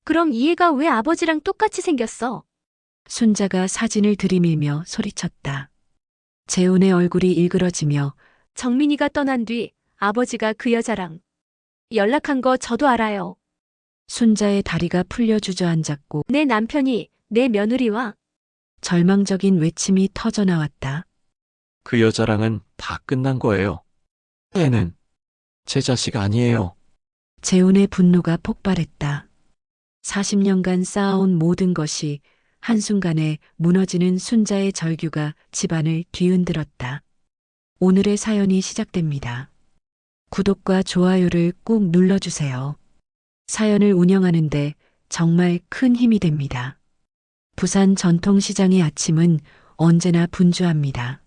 그럼 이 애가 왜 아버지랑 똑같이 생겼어? 순자가 사진을 들이밀며 소리쳤다. 재훈의 얼굴이 일그러지며 정민이가 떠난 뒤 아버지가 그 여자랑 연락한 거 저도 알아요. 순자의 다리가 풀려 주저앉았고 내 남편이 내 며느리와 절망적인 외침이 터져 나왔다. 그 여자랑은 다 끝난 거예요. 애는 제 자식 아니에요. 재훈의 분노가 폭발했다. 40년간 쌓아온 모든 것이 한순간에 무너지는 순자의 절규가 집안을 뒤흔들었다. 오늘의 사연이 시작됩니다. 구독과 좋아요를 꾹 눌러주세요. 사연을 운영하는데 정말 큰 힘이 됩니다. 부산 전통시장의 아침은 언제나 분주합니다.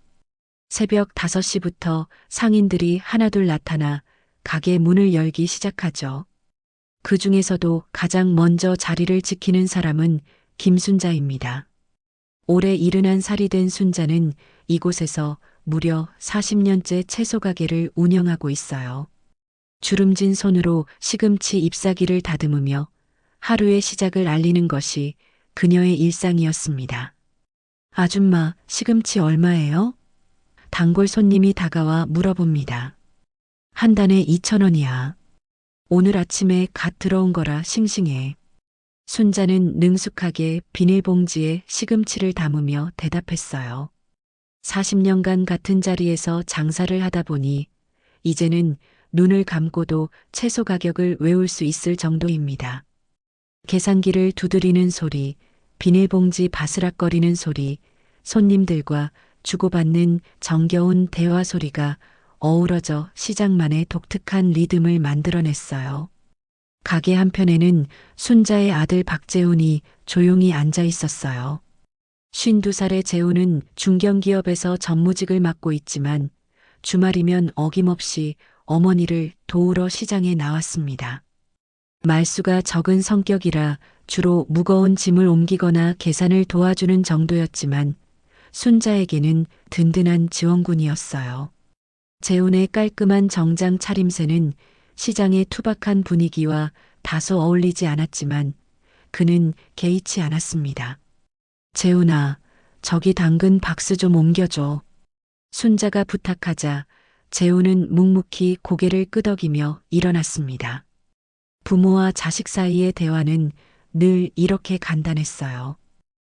새벽 5시부터 상인들이 하나둘 나타나 가게 문을 열기 시작하죠. 그 중에서도 가장 먼저 자리를 지키는 사람은 김순자입니다. 올해 71살이 된 순자는 이곳에서 무려 40년째 채소 가게를 운영하고 있어요. 주름진 손으로 시금치 잎사귀를 다듬으며 하루의 시작을 알리는 것이 그녀의 일상이었습니다. 아줌마, 시금치 얼마예요? 단골 손님이 다가와 물어봅니다. 한 단에 2,000원이야. 오늘 아침에 갓 들어온 거라 싱싱해. 순자는 능숙하게 비닐봉지에 시금치를 담으며 대답했어요. 40년간 같은 자리에서 장사를 하다 보니 이제는 눈을 감고도 채소 가격을 외울 수 있을 정도입니다. 계산기를 두드리는 소리, 비닐봉지 바스락거리는 소리, 손님들과 주고받는 정겨운 대화 소리가 어우러져 시장만의 독특한 리듬을 만들어냈어요. 가게 한편에는 순자의 아들 박재훈이 조용히 앉아 있었어요. 52살의 재훈은 중견기업에서 전무직을 맡고 있지만 주말이면 어김없이 어머니를 도우러 시장에 나왔습니다. 말수가 적은 성격이라 주로 무거운 짐을 옮기거나 계산을 도와주는 정도였지만 순자에게는 든든한 지원군이었어요. 재훈의 깔끔한 정장 차림새는 시장의 투박한 분위기와 다소 어울리지 않았지만 그는 개의치 않았습니다. 재훈아, 저기 당근 박스 좀 옮겨줘. 순자가 부탁하자 재훈은 묵묵히 고개를 끄덕이며 일어났습니다. 부모와 자식 사이의 대화는 늘 이렇게 간단했어요.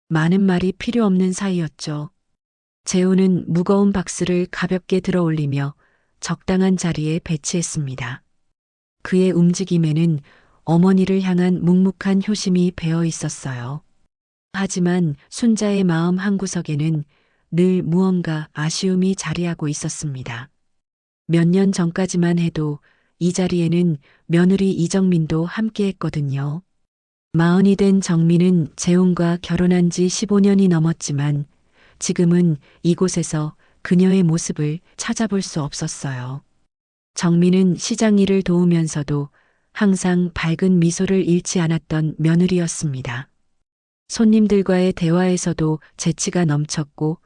많은 말이 필요 없는 사이였죠. 재훈은 무거운 박스를 가볍게 들어 올리며 적당한 자리에 배치했습니다. 그의 움직임에는 어머니를 향한 묵묵한 효심이 배어 있었어요. 하지만 순자의 마음 한구석에는 늘 무언가 아쉬움이 자리하고 있었습니다. 몇 년 전까지만 해도 이 자리에는 며느리 이정민도 함께 했거든요. 40이 된 정민은 재훈과 결혼한 지 15년이 넘었지만 지금은 이곳에서 그녀의 모습을 찾아볼 수 없었어요. 정민은 시장 일을 도우면서도 항상 밝은 미소를 잃지 않았던 며느리였습니다. 손님들과의 대화에서도 재치가 넘쳤고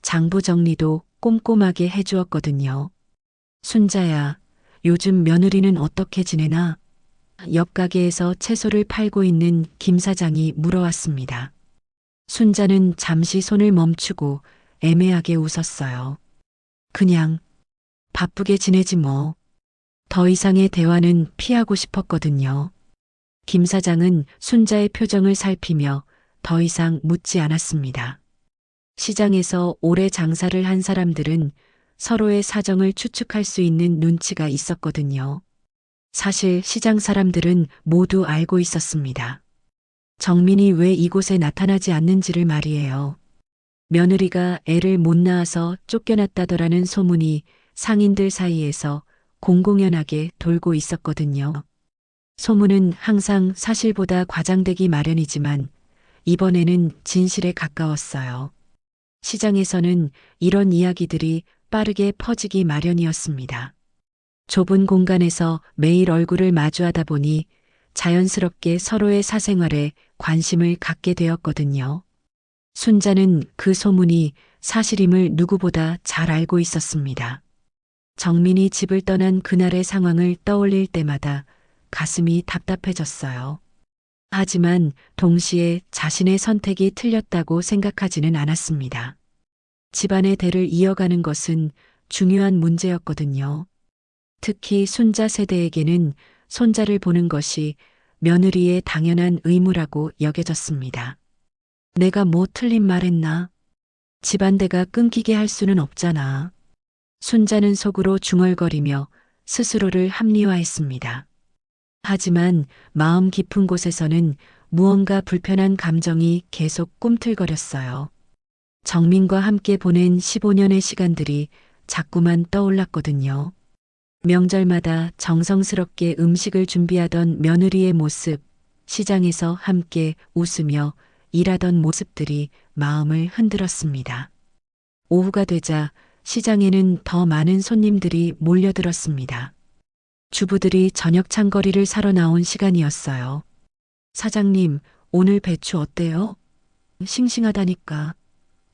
장부 정리도 꼼꼼하게 해주었거든요. 순자야, 요즘 며느리는 어떻게 지내나? 옆 가게에서 채소를 팔고 있는 김 사장이 물어왔습니다. 순자는 잠시 손을 멈추고 애매하게 웃었어요. 그냥 바쁘게 지내지 뭐. 더 이상의 대화는 피하고 싶었거든요. 김 사장은 순자의 표정을 살피며 더 이상 묻지 않았습니다. 시장에서 오래 장사를 한 사람들은 서로의 사정을 추측할 수 있는 눈치가 있었거든요. 사실 시장 사람들은 모두 알고 있었습니다. 정민이 왜 이곳에 나타나지 않는지를 말이에요. 며느리가 애를 못 낳아서 쫓겨났다더라는 소문이 상인들 사이에서 공공연하게 돌고 있었거든요. 소문은 항상 사실보다 과장되기 마련이지만 이번에는 진실에 가까웠어요. 시장에서는 이런 이야기들이 빠르게 퍼지기 마련이었습니다. 좁은 공간에서 매일 얼굴을 마주하다 보니 자연스럽게 서로의 사생활에 관심을 갖게 되었거든요. 순자는 그 소문이 사실임을 누구보다 잘 알고 있었습니다. 정민이 집을 떠난 그날의 상황을 떠올릴 때마다 가슴이 답답해졌어요. 하지만 동시에 자신의 선택이 틀렸다고 생각하지는 않았습니다. 집안의 대를 이어가는 것은 중요한 문제였거든요. 특히 손자 세대에게는 손자를 보는 것이 며느리의 당연한 의무라고 여겨졌습니다. 내가 뭐 틀린 말 했나? 집안대가 끊기게 할 수는 없잖아. 손자는 속으로 중얼거리며 스스로를 합리화했습니다. 하지만 마음 깊은 곳에서는 무언가 불편한 감정이 계속 꿈틀거렸어요. 정민과 함께 보낸 15년의 시간들이 자꾸만 떠올랐거든요. 명절마다 정성스럽게 음식을 준비하던 며느리의 모습, 시장에서 함께 웃으며 일하던 모습들이 마음을 흔들었습니다. 오후가 되자 시장에는 더 많은 손님들이 몰려들었습니다. 주부들이 저녁 찬거리를 사러 나온 시간이었어요. 사장님, 오늘 배추 어때요? 싱싱하다니까.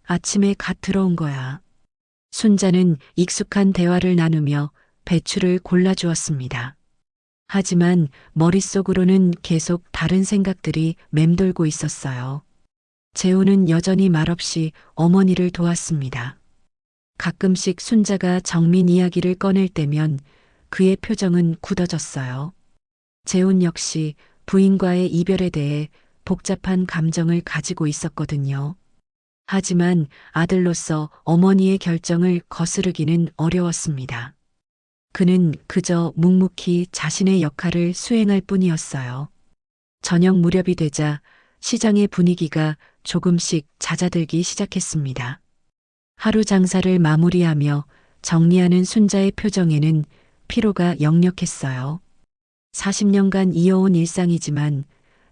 아침에 갓 들어온 거야. 순자는 익숙한 대화를 나누며 배추를 골라주었습니다. 하지만 머릿속으로는 계속 다른 생각들이 맴돌고 있었어요. 재우는 여전히 말없이 어머니를 도왔습니다. 가끔씩 순자가 정민 이야기를 꺼낼 때면 그의 표정은 굳어졌어요. 재훈 역시 부인과의 이별에 대해 복잡한 감정을 가지고 있었거든요. 하지만 아들로서 어머니의 결정을 거스르기는 어려웠습니다. 그는 그저 묵묵히 자신의 역할을 수행할 뿐이었어요. 저녁 무렵이 되자 시장의 분위기가 조금씩 잦아들기 시작했습니다. 하루 장사를 마무리하며 정리하는 순자의 표정에는 피로가 역력했어요. 40년간 이어온 일상이지만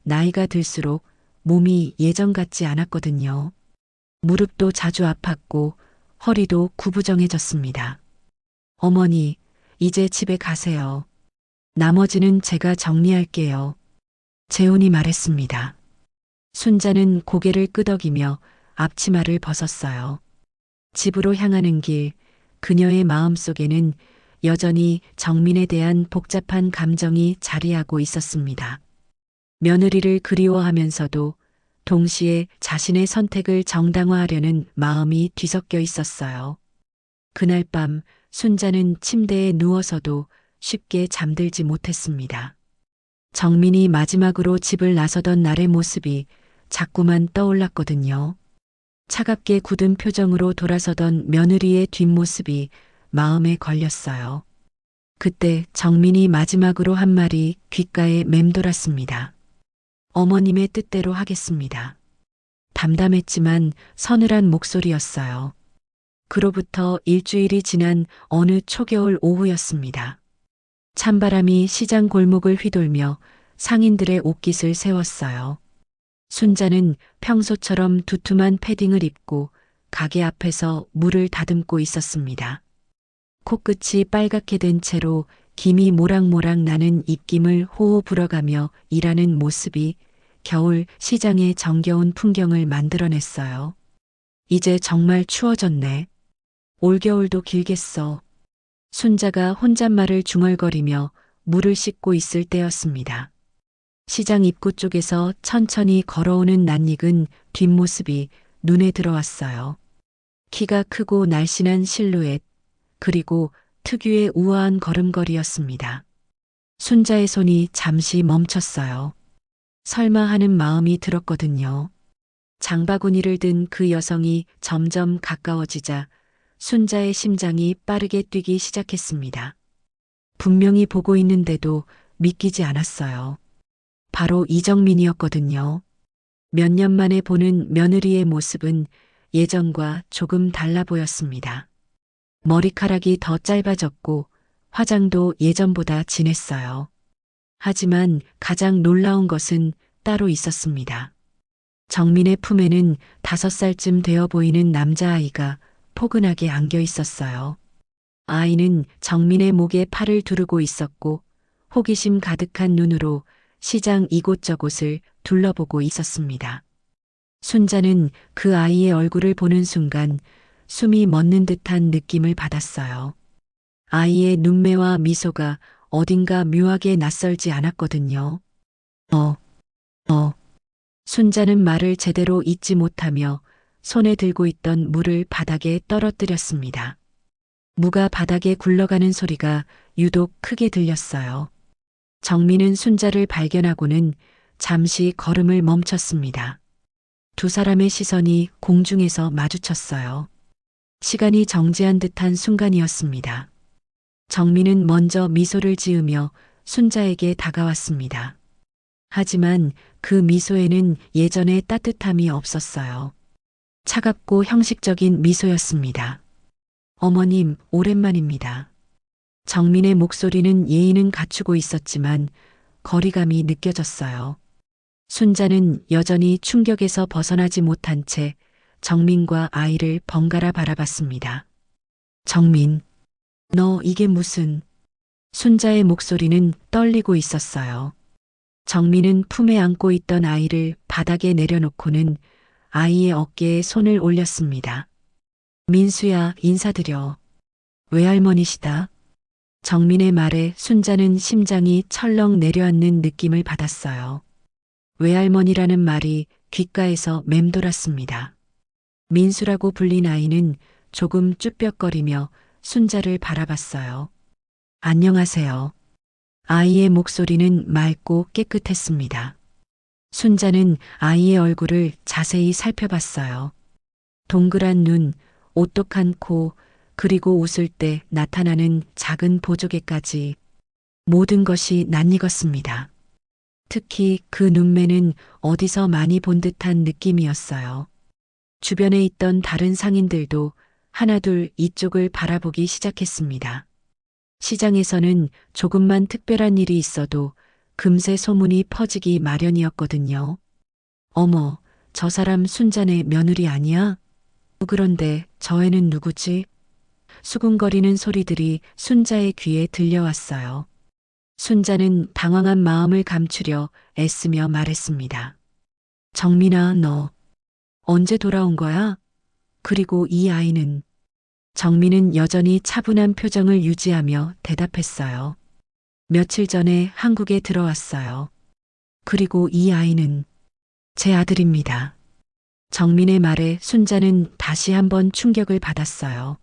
나이가 들수록 몸이 예전 같지 않았거든요. 무릎도 자주 아팠고 허리도 구부정해졌습니다. 어머니, 이제 집에 가세요. 나머지는 제가 정리할게요. 재훈이 말했습니다. 순자는 고개를 끄덕이며 앞치마를 벗었어요. 집으로 향하는 길, 그녀의 마음속에는 여전히 정민에 대한 복잡한 감정이 자리하고 있었습니다. 며느리를 그리워하면서도 동시에 자신의 선택을 정당화하려는 마음이 뒤섞여 있었어요. 그날 밤 순자는 침대에 누워서도 쉽게 잠들지 못했습니다. 정민이 마지막으로 집을 나서던 날의 모습이 자꾸만 떠올랐거든요. 차갑게 굳은 표정으로 돌아서던 며느리의 뒷모습이 마음에 걸렸어요. 그때 정민이 마지막으로 한 말이 귓가에 맴돌았습니다. 어머님의 뜻대로 하겠습니다. 담담했지만 서늘한 목소리였어요. 그로부터 일주일이 지난 어느 초겨울 오후였습니다. 찬바람이 시장 골목을 휘돌며 상인들의 옷깃을 세웠어요. 순자는 평소처럼 두툼한 패딩을 입고 가게 앞에서 물을 다듬고 있었습니다. 코끝이 빨갛게 된 채로 김이 모락모락 나는 입김을 호호 불어가며 일하는 모습이 겨울 시장의 정겨운 풍경을 만들어냈어요. 이제 정말 추워졌네. 올겨울도 길겠어. 순자가 혼잣말을 중얼거리며 물을 씻고 있을 때였습니다. 시장 입구 쪽에서 천천히 걸어오는 낯익은 뒷모습이 눈에 들어왔어요. 키가 크고 날씬한 실루엣, 그리고 특유의 우아한 걸음걸이였습니다. 순자의 손이 잠시 멈췄어요. 설마 하는 마음이 들었거든요. 장바구니를 든 그 여성이 점점 가까워지자 순자의 심장이 빠르게 뛰기 시작했습니다. 분명히 보고 있는데도 믿기지 않았어요. 바로 이정민이었거든요. 몇 년 만에 보는 며느리의 모습은 예전과 조금 달라 보였습니다. 머리카락이 더 짧아졌고 화장도 예전보다 진했어요. 하지만 가장 놀라운 것은 따로 있었습니다. 정민의 품에는 5살쯤 되어 보이는 남자아이가 포근하게 안겨 있었어요. 아이는 정민의 목에 팔을 두르고 있었고 호기심 가득한 눈으로 시장 이곳저곳을 둘러보고 있었습니다. 순자는 그 아이의 얼굴을 보는 순간 숨이 멎는 듯한 느낌을 받았어요. 아이의 눈매와 미소가 어딘가 묘하게 낯설지 않았거든요. 순자는 말을 제대로 잇지 못하며 손에 들고 있던 물을 바닥에 떨어뜨렸습니다. 무가 바닥에 굴러가는 소리가 유독 크게 들렸어요. 정민은 순자를 발견하고는 잠시 걸음을 멈췄습니다. 두 사람의 시선이 공중에서 마주쳤어요. 시간이 정지한 듯한 순간이었습니다. 정민은 먼저 미소를 지으며 순자에게 다가왔습니다. 하지만 그 미소에는 예전의 따뜻함이 없었어요. 차갑고 형식적인 미소였습니다. 어머님, 오랜만입니다. 정민의 목소리는 예의는 갖추고 있었지만 거리감이 느껴졌어요. 순자는 여전히 충격에서 벗어나지 못한 채 정민과 아이를 번갈아 바라봤습니다. 정민, 너 이게 무슨... 순자의 목소리는 떨리고 있었어요. 정민은 품에 안고 있던 아이를 바닥에 내려놓고는 아이의 어깨에 손을 올렸습니다. 민수야, 인사드려. 외할머니시다. 정민의 말에 순자는 심장이 철렁 내려앉는 느낌을 받았어요. 외할머니라는 말이 귓가에서 맴돌았습니다. 민수라고 불린 아이는 조금 쭈뼛거리며 순자를 바라봤어요. 안녕하세요. 아이의 목소리는 맑고 깨끗했습니다. 순자는 아이의 얼굴을 자세히 살펴봤어요. 동그란 눈, 오똑한 코, 그리고 웃을 때 나타나는 작은 보조개까지 모든 것이 낯익었습니다. 특히 그 눈매는 어디서 많이 본 듯한 느낌이었어요. 주변에 있던 다른 상인들도 하나둘 이쪽을 바라보기 시작했습니다. 시장에서는 조금만 특별한 일이 있어도 금세 소문이 퍼지기 마련이었거든요. 어머, 저 사람 순자네 며느리 아니야? 그런데 저 애는 누구지? 수군거리는 소리들이 순자의 귀에 들려왔어요. 순자는 당황한 마음을 감추려 애쓰며 말했습니다. 정민아, 너 언제 돌아온 거야? 그리고 이 아이는? 정민은 여전히 차분한 표정을 유지하며 대답했어요. 며칠 전에 한국에 들어왔어요. 그리고 이 아이는 제 아들입니다. 정민의 말에 순자는 다시 한번 충격을 받았어요.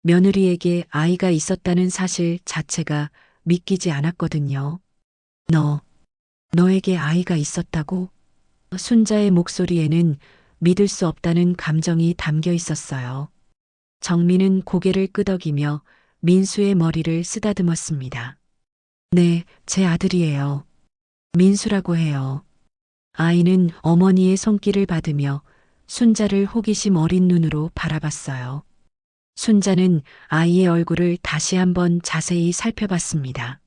며느리에게 아이가 있었다는 사실 자체가 믿기지 않았거든요. 너에게 아이가 있었다고? 순자의 목소리에는 믿을 수 없다는 감정이 담겨 있었어요. 정민은 고개를 끄덕이며 민수의 머리를 쓰다듬었습니다. 네, 제 아들이에요. 민수라고 해요. 아이는 어머니의 손길을 받으며 순자를 호기심 어린 눈으로 바라봤어요. 순자는 아이의 얼굴을 다시 한번 자세히 살펴봤습니다.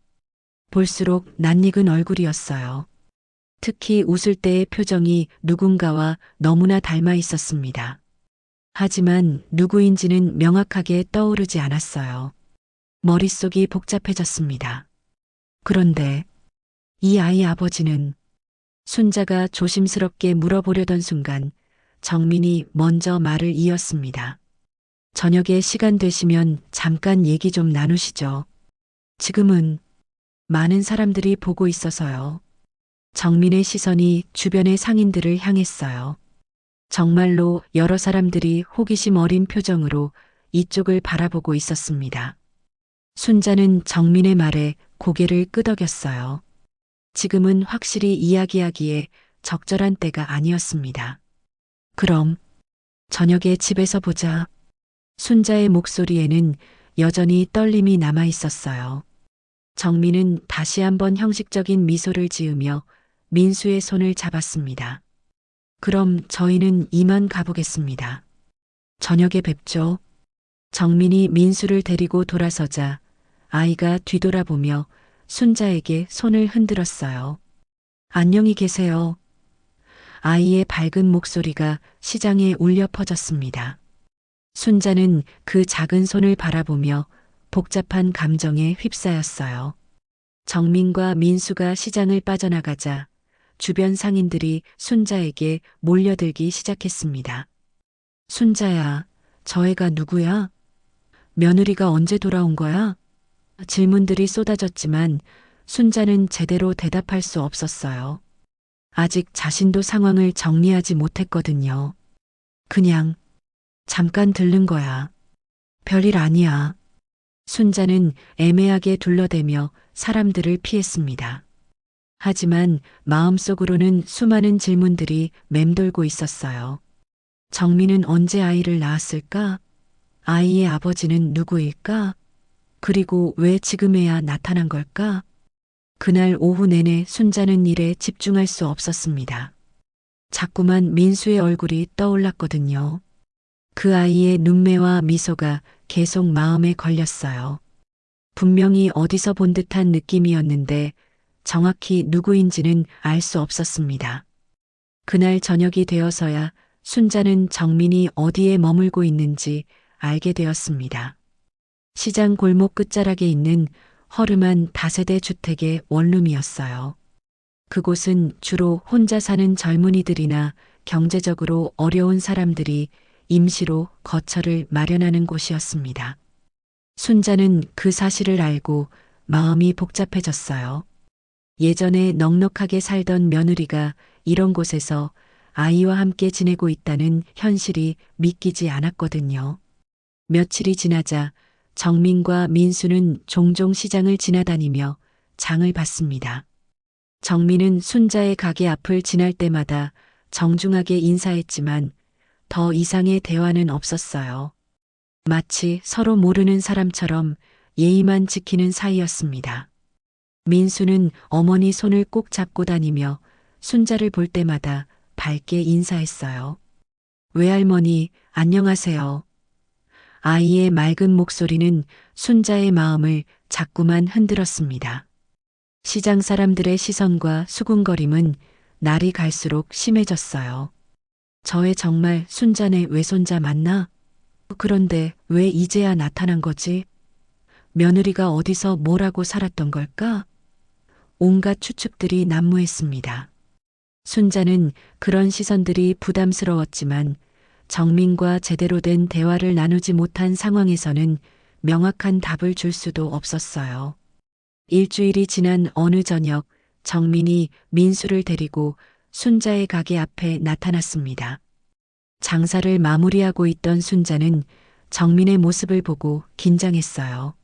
볼수록 낯익은 얼굴이었어요. 특히 웃을 때의 표정이 누군가와 너무나 닮아 있었습니다. 하지만 누구인지는 명확하게 떠오르지 않았어요. 머릿속이 복잡해졌습니다. 그런데 이 아이 아버지는? 순자가 조심스럽게 물어보려던 순간 정민이 먼저 말을 이었습니다. 저녁에 시간 되시면 잠깐 얘기 좀 나누시죠. 지금은 많은 사람들이 보고 있어서요. 정민의 시선이 주변의 상인들을 향했어요. 정말로 여러 사람들이 호기심 어린 표정으로 이쪽을 바라보고 있었습니다. 순자는 정민의 말에 고개를 끄덕였어요. 지금은 확실히 이야기하기에 적절한 때가 아니었습니다. 그럼 저녁에 집에서 보자. 순자의 목소리에는 여전히 떨림이 남아 있었어요. 정민은 다시 한번 형식적인 미소를 지으며 민수의 손을 잡았습니다. 그럼 저희는 이만 가보겠습니다. 저녁에 뵙죠. 정민이 민수를 데리고 돌아서자 아이가 뒤돌아보며 순자에게 손을 흔들었어요. 안녕히 계세요. 아이의 밝은 목소리가 시장에 울려 퍼졌습니다. 순자는 그 작은 손을 바라보며 복잡한 감정에 휩싸였어요. 정민과 민수가 시장을 빠져나가자 주변 상인들이 순자에게 몰려들기 시작했습니다. 순자야, 저 애가 누구야? 며느리가 언제 돌아온 거야? 질문들이 쏟아졌지만 순자는 제대로 대답할 수 없었어요. 아직 자신도 상황을 정리하지 못했거든요. 그냥 잠깐 들른 거야. 별일 아니야. 순자는 애매하게 둘러대며 사람들을 피했습니다. 하지만 마음속으로는 수많은 질문들이 맴돌고 있었어요. 정민은 언제 아이를 낳았을까? 아이의 아버지는 누구일까? 그리고 왜 지금에야 나타난 걸까? 그날 오후 내내 순자는 일에 집중할 수 없었습니다. 자꾸만 민수의 얼굴이 떠올랐거든요. 그 아이의 눈매와 미소가 계속 마음에 걸렸어요. 분명히 어디서 본 듯한 느낌이었는데 정확히 누구인지는 알 수 없었습니다. 그날 저녁이 되어서야 순자는 정민이 어디에 머물고 있는지 알게 되었습니다. 시장 골목 끝자락에 있는 허름한 다세대 주택의 원룸이었어요. 그곳은 주로 혼자 사는 젊은이들이나 경제적으로 어려운 사람들이 임시로 거처를 마련하는 곳이었습니다. 순자는 그 사실을 알고 마음이 복잡해졌어요. 예전에 넉넉하게 살던 며느리가 이런 곳에서 아이와 함께 지내고 있다는 현실이 믿기지 않았거든요. 며칠이 지나자 정민과 민수는 종종 시장을 지나다니며 장을 봤습니다. 정민은 순자의 가게 앞을 지날 때마다 정중하게 인사했지만 더 이상의 대화는 없었어요. 마치 서로 모르는 사람처럼 예의만 지키는 사이였습니다. 민수는 어머니 손을 꼭 잡고 다니며 순자를 볼 때마다 밝게 인사했어요. 외할머니, 안녕하세요. 아이의 맑은 목소리는 순자의 마음을 자꾸만 흔들었습니다. 시장 사람들의 시선과 수군거림은 날이 갈수록 심해졌어요. 저의 정말 순자네 외손자 맞나? 그런데 왜 이제야 나타난 거지? 며느리가 어디서 뭐라고 살았던 걸까? 온갖 추측들이 난무했습니다. 순자는 그런 시선들이 부담스러웠지만 정민과 제대로 된 대화를 나누지 못한 상황에서는 명확한 답을 줄 수도 없었어요. 일주일이 지난 어느 저녁 정민이 민수를 데리고 순자의 가게 앞에 나타났습니다. 장사를 마무리하고 있던 순자는 정민의 모습을 보고 긴장했어요.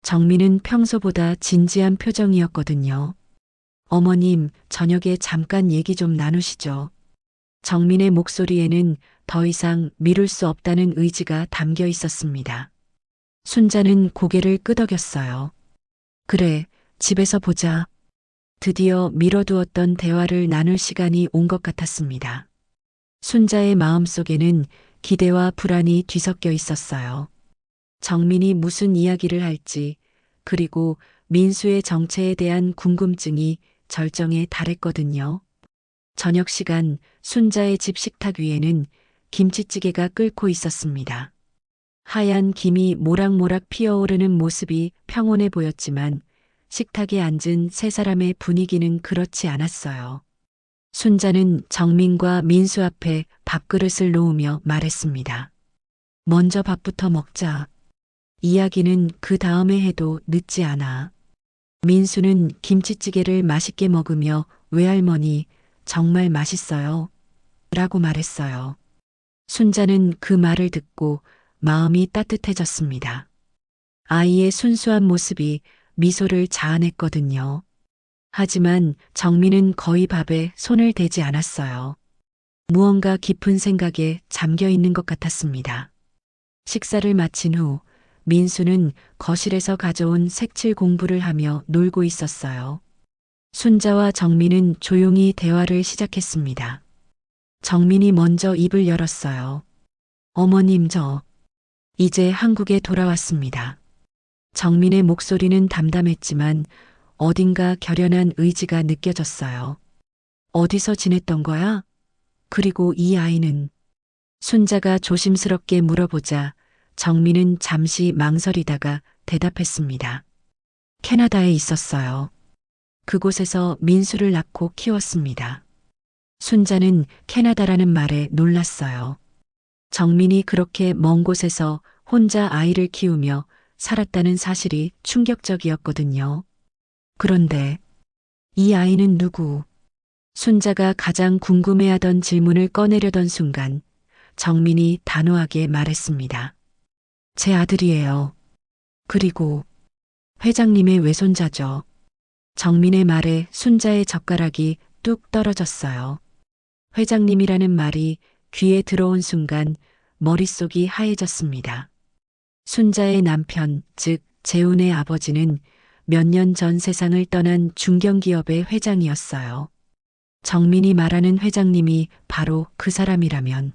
정민은 평소보다 진지한 표정이었거든요. 어머님, 저녁에 잠깐 얘기 좀 나누시죠. 정민의 목소리에는 더 이상 미룰 수 없다는 의지가 담겨 있었습니다. 순자는 고개를 끄덕였어요. 그래, 집에서 보자. 드디어 미뤄두었던 대화를 나눌 시간이 온 것 같았습니다. 순자의 마음속에는 기대와 불안이 뒤섞여 있었어요. 정민이 무슨 이야기를 할지, 그리고 민수의 정체에 대한 궁금증이 절정에 달했거든요. 저녁 시간 순자의 집 식탁 위에는 김치찌개가 끓고 있었습니다. 하얀 김이 모락모락 피어오르는 모습이 평온해 보였지만 식탁에 앉은 세 사람의 분위기는 그렇지 않았어요. 순자는 정민과 민수 앞에 밥그릇을 놓으며 말했습니다. 먼저 밥부터 먹자. 이야기는 그 다음에 해도 늦지 않아. 민수는 김치찌개를 맛있게 먹으며 외할머니 정말 맛있어요. 라고 말했어요. 순자는 그 말을 듣고 마음이 따뜻해졌습니다. 아이의 순수한 모습이 미소를 자아냈거든요. 하지만 정민은 거의 밥에 손을 대지 않았어요. 무언가 깊은 생각에 잠겨 있는 것 같았습니다. 식사를 마친 후 민수는 거실에서 가져온 색칠 공부를 하며 놀고 있었어요. 순자와 정민은 조용히 대화를 시작했습니다. 정민이 먼저 입을 열었어요. 어머님, 이제 한국에 돌아왔습니다. 정민의 목소리는 담담했지만 어딘가 결연한 의지가 느껴졌어요. 어디서 지냈던 거야? 그리고 이 아이는? 순자가 조심스럽게 물어보자 정민은 잠시 망설이다가 대답했습니다. 캐나다에 있었어요. 그곳에서 민수를 낳고 키웠습니다. 순자는 캐나다라는 말에 놀랐어요. 정민이 그렇게 먼 곳에서 혼자 아이를 키우며 살았다는 사실이 충격적이었거든요. 그런데 이 아이는 누구? 순자가 가장 궁금해하던 질문을 꺼내려던 순간 정민이 단호하게 말했습니다. 제 아들이에요. 그리고 회장님의 외손자죠. 정민의 말에 순자의 젓가락이 뚝 떨어졌어요. 회장님이라는 말이 귀에 들어온 순간 머릿속이 하얘졌습니다. 순자의 남편, 즉 재훈의 아버지는 몇 년 전 세상을 떠난 중견기업의 회장이었어요. 정민이 말하는 회장님이 바로 그 사람이라면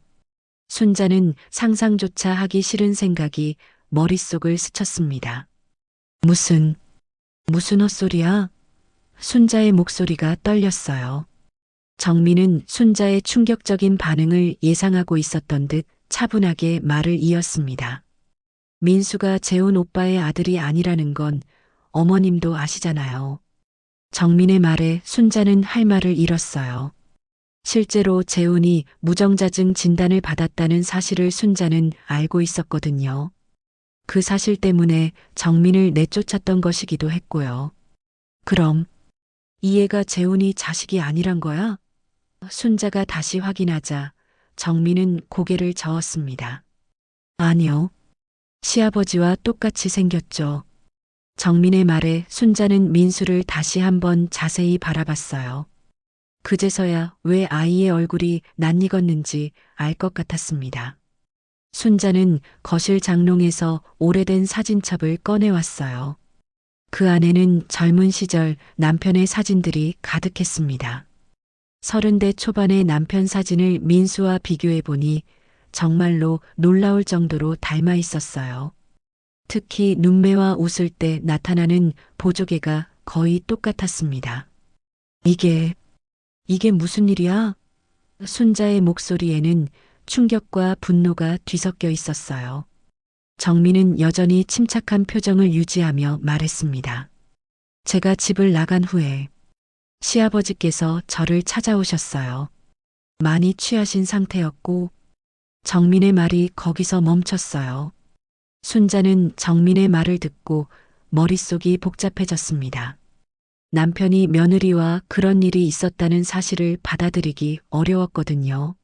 순자는 상상조차 하기 싫은 생각이 머릿속을 스쳤습니다. 무슨 헛소리야? 순자의 목소리가 떨렸어요. 정민은 순자의 충격적인 반응을 예상하고 있었던 듯 차분하게 말을 이었습니다. 민수가 재훈 오빠의 아들이 아니라는 건 어머님도 아시잖아요. 정민의 말에 순자는 할 말을 잃었어요. 실제로 재훈이 무정자증 진단을 받았다는 사실을 순자는 알고 있었거든요. 그 사실 때문에 정민을 내쫓았던 것이기도 했고요. 그럼 이 애가 재훈이 자식이 아니란 거야? 순자가 다시 확인하자 정민은 고개를 저었습니다. 아니요. 시아버지와 똑같이 생겼죠. 정민의 말에 순자는 민수를 다시 한번 자세히 바라봤어요. 그제서야 왜 아이의 얼굴이 낯익었는지 알 것 같았습니다. 순자는 거실 장롱에서 오래된 사진첩을 꺼내왔어요. 그 안에는 젊은 시절 남편의 사진들이 가득했습니다. 30대 초반의 남편 사진을 민수와 비교해 보니 정말로 놀라울 정도로 닮아 있었어요. 특히 눈매와 웃을 때 나타나는 보조개가 거의 똑같았습니다. 이게 무슨 일이야? 순자의 목소리에는 충격과 분노가 뒤섞여 있었어요. 정민은 여전히 침착한 표정을 유지하며 말했습니다. 제가 집을 나간 후에 시아버지께서 저를 찾아오셨어요. 많이 취하신 상태였고 정민의 말이 거기서 멈췄어요. 순자는 정민의 말을 듣고 머릿속이 복잡해졌습니다. 남편이 며느리와 그런 일이 있었다는 사실을 받아들이기 어려웠거든요.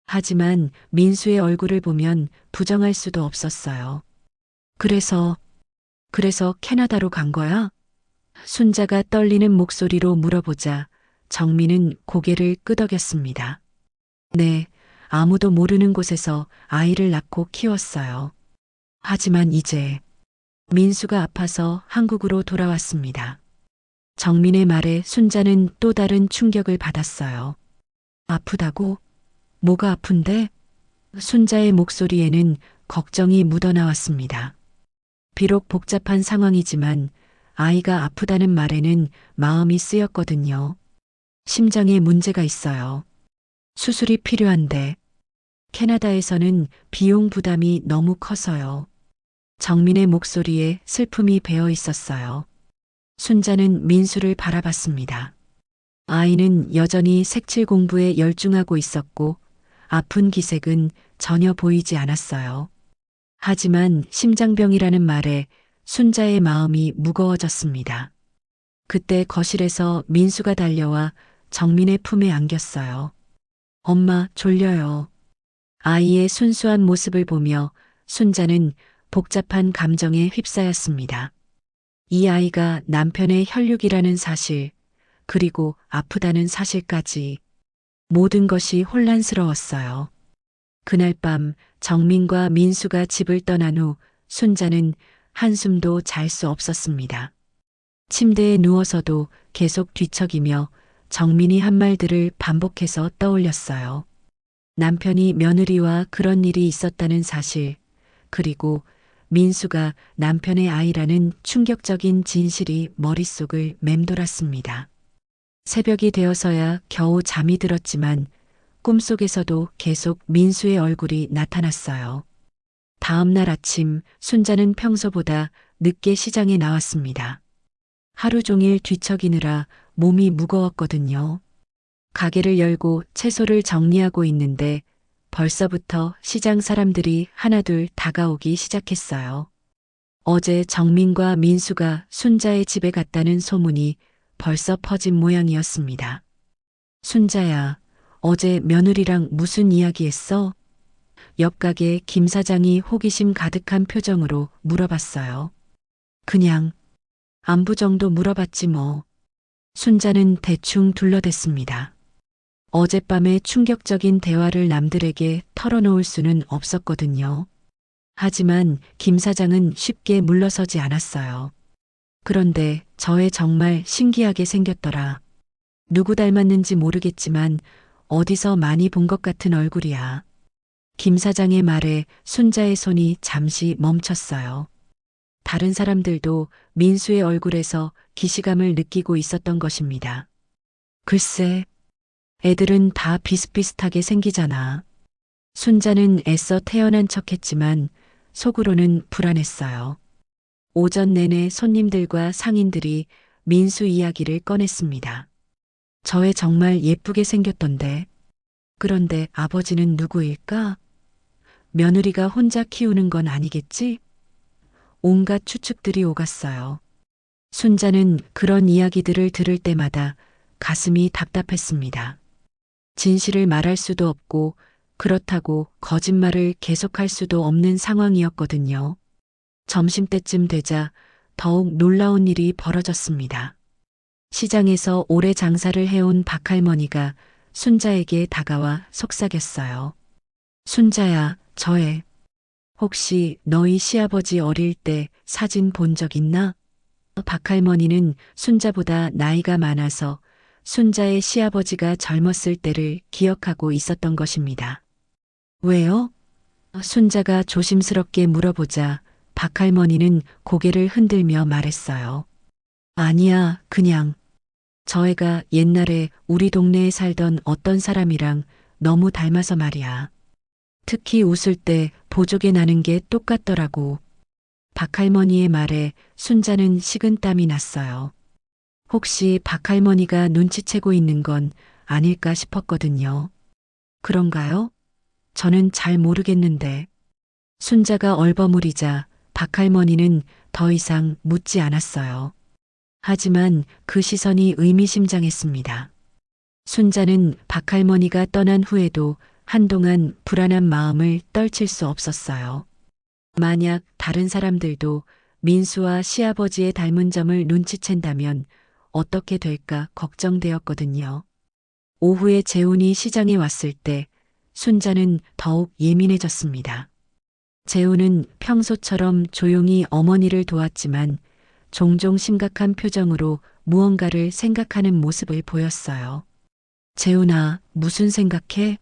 하지만 민수의 얼굴을 보면 부정할 수도 없었어요. 그래서 캐나다로 간 거야? 순자가 떨리는 목소리로 물어보자 정민은 고개를 끄덕였습니다. 네, 아무도 모르는 곳에서 아이를 낳고 키웠어요. 하지만 이제 민수가 아파서 한국으로 돌아왔습니다. 정민의 말에 순자는 또 다른 충격을 받았어요. 아프다고? 뭐가 아픈데? 순자의 목소리에는 걱정이 묻어나왔습니다. 비록 복잡한 상황이지만 아이가 아프다는 말에는 마음이 쓰였거든요. 심장에 문제가 있어요. 수술이 필요한데 캐나다에서는 비용 부담이 너무 커서요. 정민의 목소리에 슬픔이 배어 있었어요. 순자는 민수를 바라봤습니다. 아이는 여전히 색칠 공부에 열중하고 있었고 아픈 기색은 전혀 보이지 않았어요. 하지만 심장병이라는 말에 순자의 마음이 무거워졌습니다. 그때 거실에서 민수가 달려와 정민의 품에 안겼어요. 엄마, 졸려요. 아이의 순수한 모습을 보며 순자는 복잡한 감정에 휩싸였습니다. 이 아이가 남편의 혈육이라는 사실, 그리고 아프다는 사실까지 모든 것이 혼란스러웠어요. 그날 밤 정민과 민수가 집을 떠난 후 순자는 한숨도 잘 수 없었습니다. 침대에 누워서도 계속 뒤척이며 정민이 한 말들을 반복해서 떠올렸어요. 남편이 며느리와 그런 일이 있었다는 사실, 그리고 민수가 남편의 아이라는 충격적인 진실이 머릿속을 맴돌았습니다. 새벽이 되어서야 겨우 잠이 들었지만 꿈속에서도 계속 민수의 얼굴이 나타났어요. 다음 날 아침 순자는 평소보다 늦게 시장에 나왔습니다. 하루 종일 뒤척이느라 몸이 무거웠거든요. 가게를 열고 채소를 정리하고 있는데 벌써부터 시장 사람들이 하나둘 다가오기 시작했어요. 어제 정민과 민수가 순자의 집에 갔다는 소문이 벌써 퍼진 모양이었습니다. 순자야, 어제 며느리랑 무슨 이야기 했어? 옆 가게 김 사장이 호기심 가득한 표정으로 물어봤어요. 그냥 안부 정도 물어봤지 뭐. 순자는 대충 둘러댔습니다. 어젯밤의 충격적인 대화를 남들에게 털어놓을 수는 없었거든요. 하지만 김 사장은 쉽게 물러서지 않았어요. 그런데 저애 정말 신기하게 생겼더라. 누구 닮았는지 모르겠지만 어디서 많이 본 것 같은 얼굴이야. 김 사장의 말에 순자의 손이 잠시 멈췄어요. 다른 사람들도 민수의 얼굴에서 기시감을 느끼고 있었던 것입니다. 글쎄, 애들은 다 비슷비슷하게 생기잖아. 순자는 애써 태어난 척했지만 속으로는 불안했어요. 오전 내내 손님들과 상인들이 민수 이야기를 꺼냈습니다. 저애 정말 예쁘게 생겼던데. 그런데 아버지는 누구일까? 며느리가 혼자 키우는 건 아니겠지? 온갖 추측들이 오갔어요. 순자는 그런 이야기들을 들을 때마다 가슴이 답답했습니다. 진실을 말할 수도 없고 그렇다고 거짓말을 계속할 수도 없는 상황이었거든요. 점심때쯤 되자 더욱 놀라운 일이 벌어졌습니다. 시장에서 오래 장사를 해온 박할머니가 순자에게 다가와 속삭였어요. 순자야, 저애. 혹시 너희 시아버지 어릴 때 사진 본 적 있나? 박할머니는 순자보다 나이가 많아서 순자의 시아버지가 젊었을 때를 기억하고 있었던 것입니다. 왜요? 순자가 조심스럽게 물어보자 박할머니는 고개를 흔들며 말했어요. 아니야, 그냥 저 애가 옛날에 우리 동네에 살던 어떤 사람이랑 너무 닮아서 말이야. 특히 웃을 때 보조개 나는 게 똑같더라고. 박할머니의 말에 순자는 식은땀이 났어요. 혹시 박할머니가 눈치채고 있는 건 아닐까 싶었거든요. 그런가요? 저는 잘 모르겠는데. 순자가 얼버무리자 박할머니는 더 이상 묻지 않았어요. 하지만 그 시선이 의미심장했습니다. 순자는 박할머니가 떠난 후에도 한동안 불안한 마음을 떨칠 수 없었어요. 만약 다른 사람들도 민수와 시아버지의 닮은 점을 눈치챈다면 어떻게 될까 걱정되었거든요. 오후에 재훈이 시장에 왔을 때 순자는 더욱 예민해졌습니다. 재훈은 평소처럼 조용히 어머니를 도왔지만 종종 심각한 표정으로 무언가를 생각하는 모습을 보였어요. 재훈아, 무슨 생각해?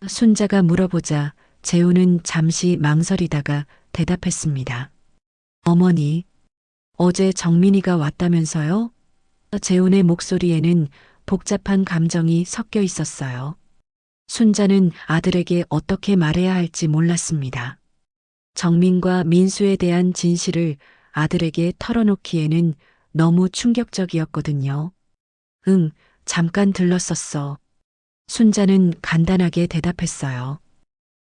순자가 물어보자 재훈은 잠시 망설이다가 대답했습니다. 어머니, 어제 정민이가 왔다면서요? 재훈의 목소리에는 복잡한 감정이 섞여 있었어요. 순자는 아들에게 어떻게 말해야 할지 몰랐습니다. 정민과 민수에 대한 진실을 아들에게 털어놓기에는 너무 충격적이었거든요. 응, 잠깐 들렀었어. 순자는 간단하게 대답했어요.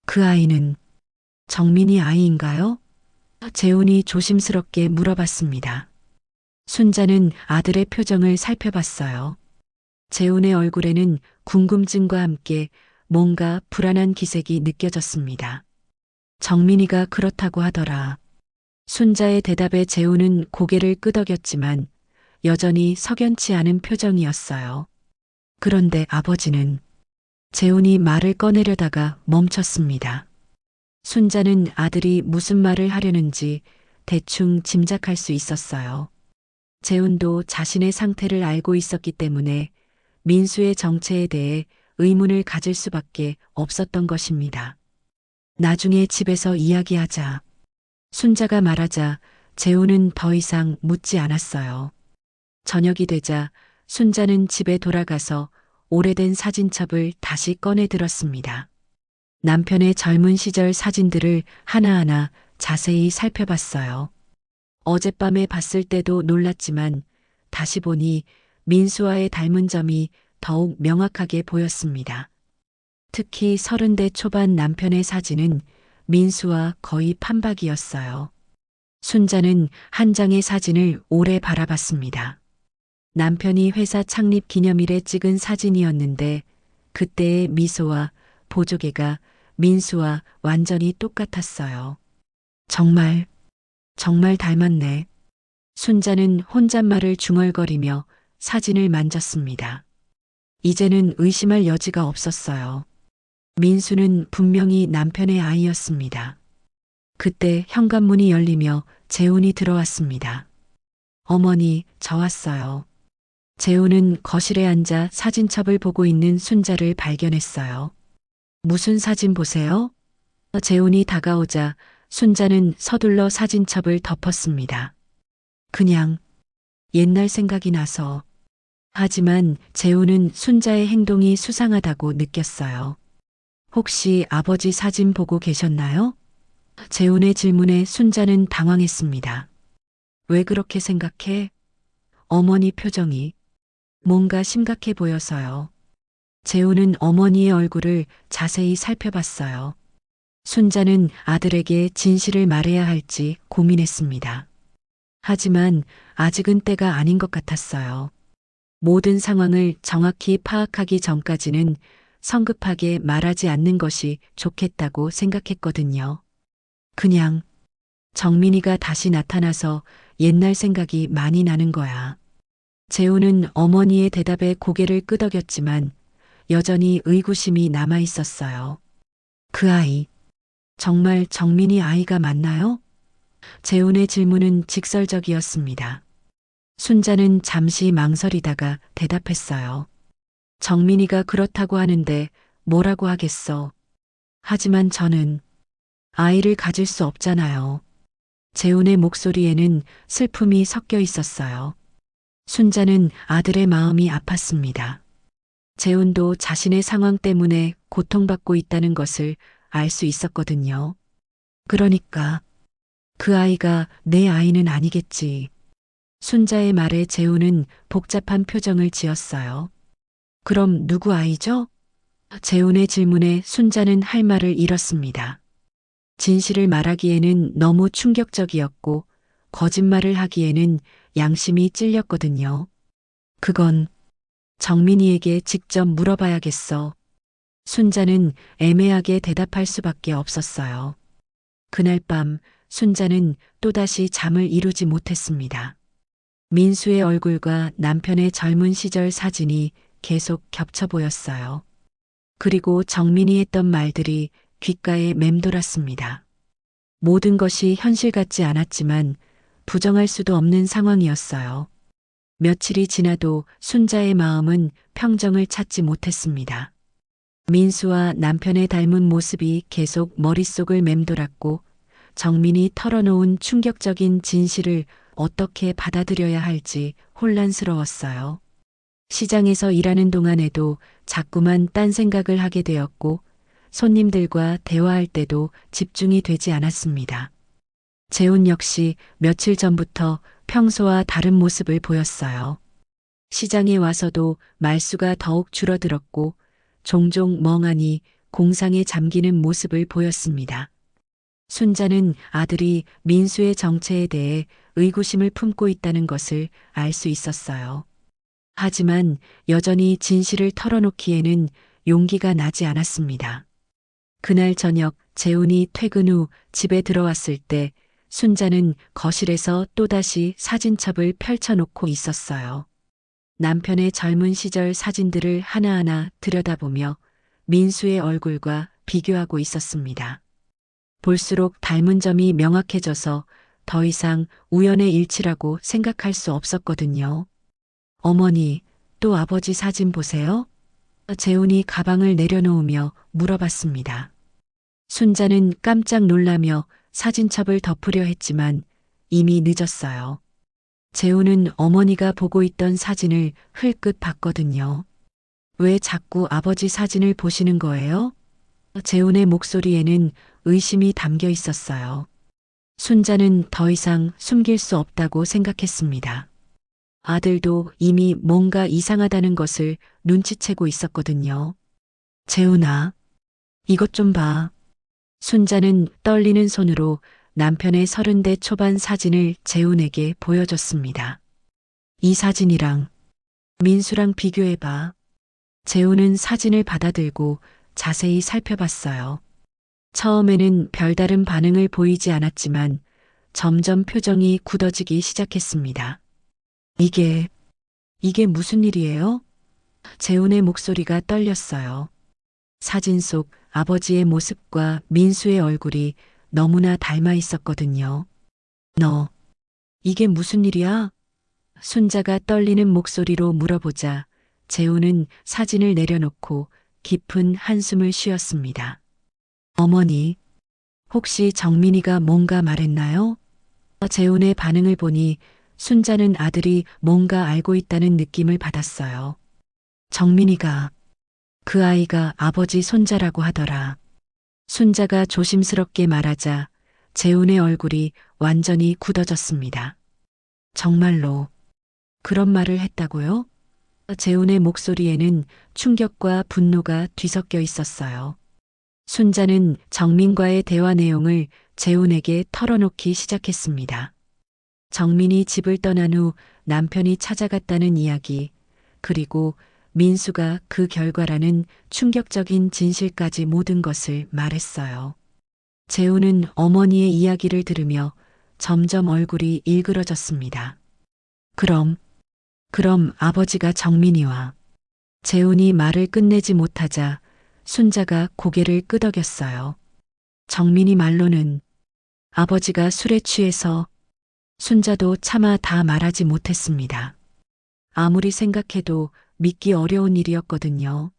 그 아이는 정민이 아이인가요? 재훈이 조심스럽게 물어봤습니다. 순자는 아들의 표정을 살펴봤어요. 재훈의 얼굴에는 궁금증과 함께 뭔가 불안한 기색이 느껴졌습니다. 정민이가 그렇다고 하더라. 순자의 대답에 재훈은 고개를 끄덕였지만 여전히 석연치 않은 표정이었어요. 그런데 아버지는 재훈이 말을 꺼내려다가 멈췄습니다. 순자는 아들이 무슨 말을 하려는지 대충 짐작할 수 있었어요. 재훈도 자신의 상태를 알고 있었기 때문에 민수의 정체에 대해 의문을 가질 수밖에 없었던 것입니다. 나중에 집에서 이야기하자. 순자가 말하자 재훈은 더 이상 묻지 않았어요. 저녁이 되자 순자는 집에 돌아가서 오래된 사진첩을 다시 꺼내 들었습니다. 남편의 젊은 시절 사진들을 하나하나 자세히 살펴봤어요. 어젯밤에 봤을 때도 놀랐지만 다시 보니 민수와의 닮은 점이 더욱 명확하게 보였습니다. 특히 30대 초반 남편의 사진은 민수와 거의 판박이었어요. 순자는 한 장의 사진을 오래 바라봤습니다. 남편이 회사 창립 기념일에 찍은 사진이었는데 그때의 미소와 보조개가 민수와 완전히 똑같았어요. 정말, 정말 닮았네. 순자는 혼잣말을 중얼거리며 사진을 만졌습니다. 이제는 의심할 여지가 없었어요. 민수는 분명히 남편의 아이였습니다. 그때 현관문이 열리며 재훈이 들어왔습니다. 어머니, 저 왔어요. 재훈은 거실에 앉아 사진첩을 보고 있는 순자를 발견했어요. 무슨 사진 보세요? 재훈이 다가오자 순자는 서둘러 사진첩을 덮었습니다. 그냥 옛날 생각이 나서. 하지만 재훈은 순자의 행동이 수상하다고 느꼈어요. 혹시 아버지 사진 보고 계셨나요? 재훈의 질문에 순자는 당황했습니다. 왜 그렇게 생각해? 어머니 표정이 뭔가 심각해 보여서요. 재훈은 어머니의 얼굴을 자세히 살펴봤어요. 순자는 아들에게 진실을 말해야 할지 고민했습니다. 하지만 아직은 때가 아닌 것 같았어요. 모든 상황을 정확히 파악하기 전까지는 성급하게 말하지 않는 것이 좋겠다고 생각했거든요. 그냥 정민이가 다시 나타나서 옛날 생각이 많이 나는 거야. 재훈은 어머니의 대답에 고개를 끄덕였지만 여전히 의구심이 남아 있었어요. 그 아이, 정말 정민이 아이가 맞나요? 재훈의 질문은 직설적이었습니다. 순자는 잠시 망설이다가 대답했어요. 정민이가 그렇다고 하는데 뭐라고 하겠어. 하지만 저는 아이를 가질 수 없잖아요. 재훈의 목소리에는 슬픔이 섞여 있었어요. 순자는 아들의 마음이 아팠습니다. 재훈도 자신의 상황 때문에 고통받고 있다는 것을 알 수 있었거든요. 그러니까 그 아이가 내 아이는 아니겠지. 순자의 말에 재훈은 복잡한 표정을 지었어요. 그럼 누구 아이죠? 재훈의 질문에 순자는 할 말을 잃었습니다. 진실을 말하기에는 너무 충격적이었고 거짓말을 하기에는 양심이 찔렸거든요. 그건 정민이에게 직접 물어봐야겠어. 순자는 애매하게 대답할 수밖에 없었어요. 그날 밤 순자는 또다시 잠을 이루지 못했습니다. 민수의 얼굴과 남편의 젊은 시절 사진이 계속 겹쳐 보였어요. 그리고 정민이 했던 말들이 귓가에 맴돌았습니다. 모든 것이 현실 같지 않았지만 부정할 수도 없는 상황이었어요. 며칠이 지나도 순자의 마음은 평정을 찾지 못했습니다. 민수와 남편의 닮은 모습이 계속 머릿속을 맴돌았고 정민이 털어놓은 충격적인 진실을 어떻게 받아들여야 할지 혼란스러웠어요. 시장에서 일하는 동안에도 자꾸만 딴 생각을 하게 되었고 손님들과 대화할 때도 집중이 되지 않았습니다. 재훈 역시 며칠 전부터 평소와 다른 모습을 보였어요. 시장에 와서도 말수가 더욱 줄어들었고 종종 멍하니 공상에 잠기는 모습을 보였습니다. 순자는 아들이 민수의 정체에 대해 의구심을 품고 있다는 것을 알 수 있었어요. 하지만 여전히 진실을 털어놓기에는 용기가 나지 않았습니다. 그날 저녁 재훈이 퇴근 후 집에 들어왔을 때 순자는 거실에서 또다시 사진첩을 펼쳐놓고 있었어요. 남편의 젊은 시절 사진들을 하나하나 들여다보며 민수의 얼굴과 비교하고 있었습니다. 볼수록 닮은 점이 명확해져서 더 이상 우연의 일치라고 생각할 수 없었거든요. 어머니, 또 아버지 사진 보세요? 재훈이 가방을 내려놓으며 물어봤습니다. 순자는 깜짝 놀라며 사진첩을 덮으려 했지만 이미 늦었어요. 재훈은 어머니가 보고 있던 사진을 흘끗 봤거든요. 왜 자꾸 아버지 사진을 보시는 거예요? 재훈의 목소리에는 의심이 담겨 있었어요. 순자는 더 이상 숨길 수 없다고 생각했습니다. 아들도 이미 뭔가 이상하다는 것을 눈치채고 있었거든요. 재훈아, 이것 좀 봐. 순자는 떨리는 손으로 남편의 30대 초반 사진을 재훈에게 보여줬습니다. 이 사진이랑 민수랑 비교해봐. 재우는 사진을 받아들고 자세히 살펴봤어요. 처음에는 별다른 반응을 보이지 않았지만 점점 표정이 굳어지기 시작했습니다. 이게 무슨 일이에요? 재훈의 목소리가 떨렸어요. 사진 속 아버지의 모습과 민수의 얼굴이 너무나 닮아 있었거든요. 너, 이게 무슨 일이야? 순자가 떨리는 목소리로 물어보자 재훈은 사진을 내려놓고 깊은 한숨을 쉬었습니다. 어머니, 혹시 정민이가 뭔가 말했나요? 재훈의 반응을 보니 순자는 아들이 뭔가 알고 있다는 느낌을 받았어요. 정민이가 그 아이가 아버지 손자라고 하더라. 순자가 조심스럽게 말하자 재훈의 얼굴이 완전히 굳어졌습니다. 정말로 그런 말을 했다고요? 재훈의 목소리에는 충격과 분노가 뒤섞여 있었어요. 순자는 정민과의 대화 내용을 재훈에게 털어놓기 시작했습니다. 정민이 집을 떠난 후 남편이 찾아갔다는 이야기, 그리고 민수가 그 결과라는 충격적인 진실까지 모든 것을 말했어요. 재훈은 어머니의 이야기를 들으며 점점 얼굴이 일그러졌습니다. 그럼 아버지가 정민이와 재훈이 말을 끝내지 못하자 순자가 고개를 끄덕였어요. 정민이 말로는 아버지가 술에 취해서 순자도 차마 다 말하지 못했습니다. 아무리 생각해도 믿기 어려운 일이었거든요.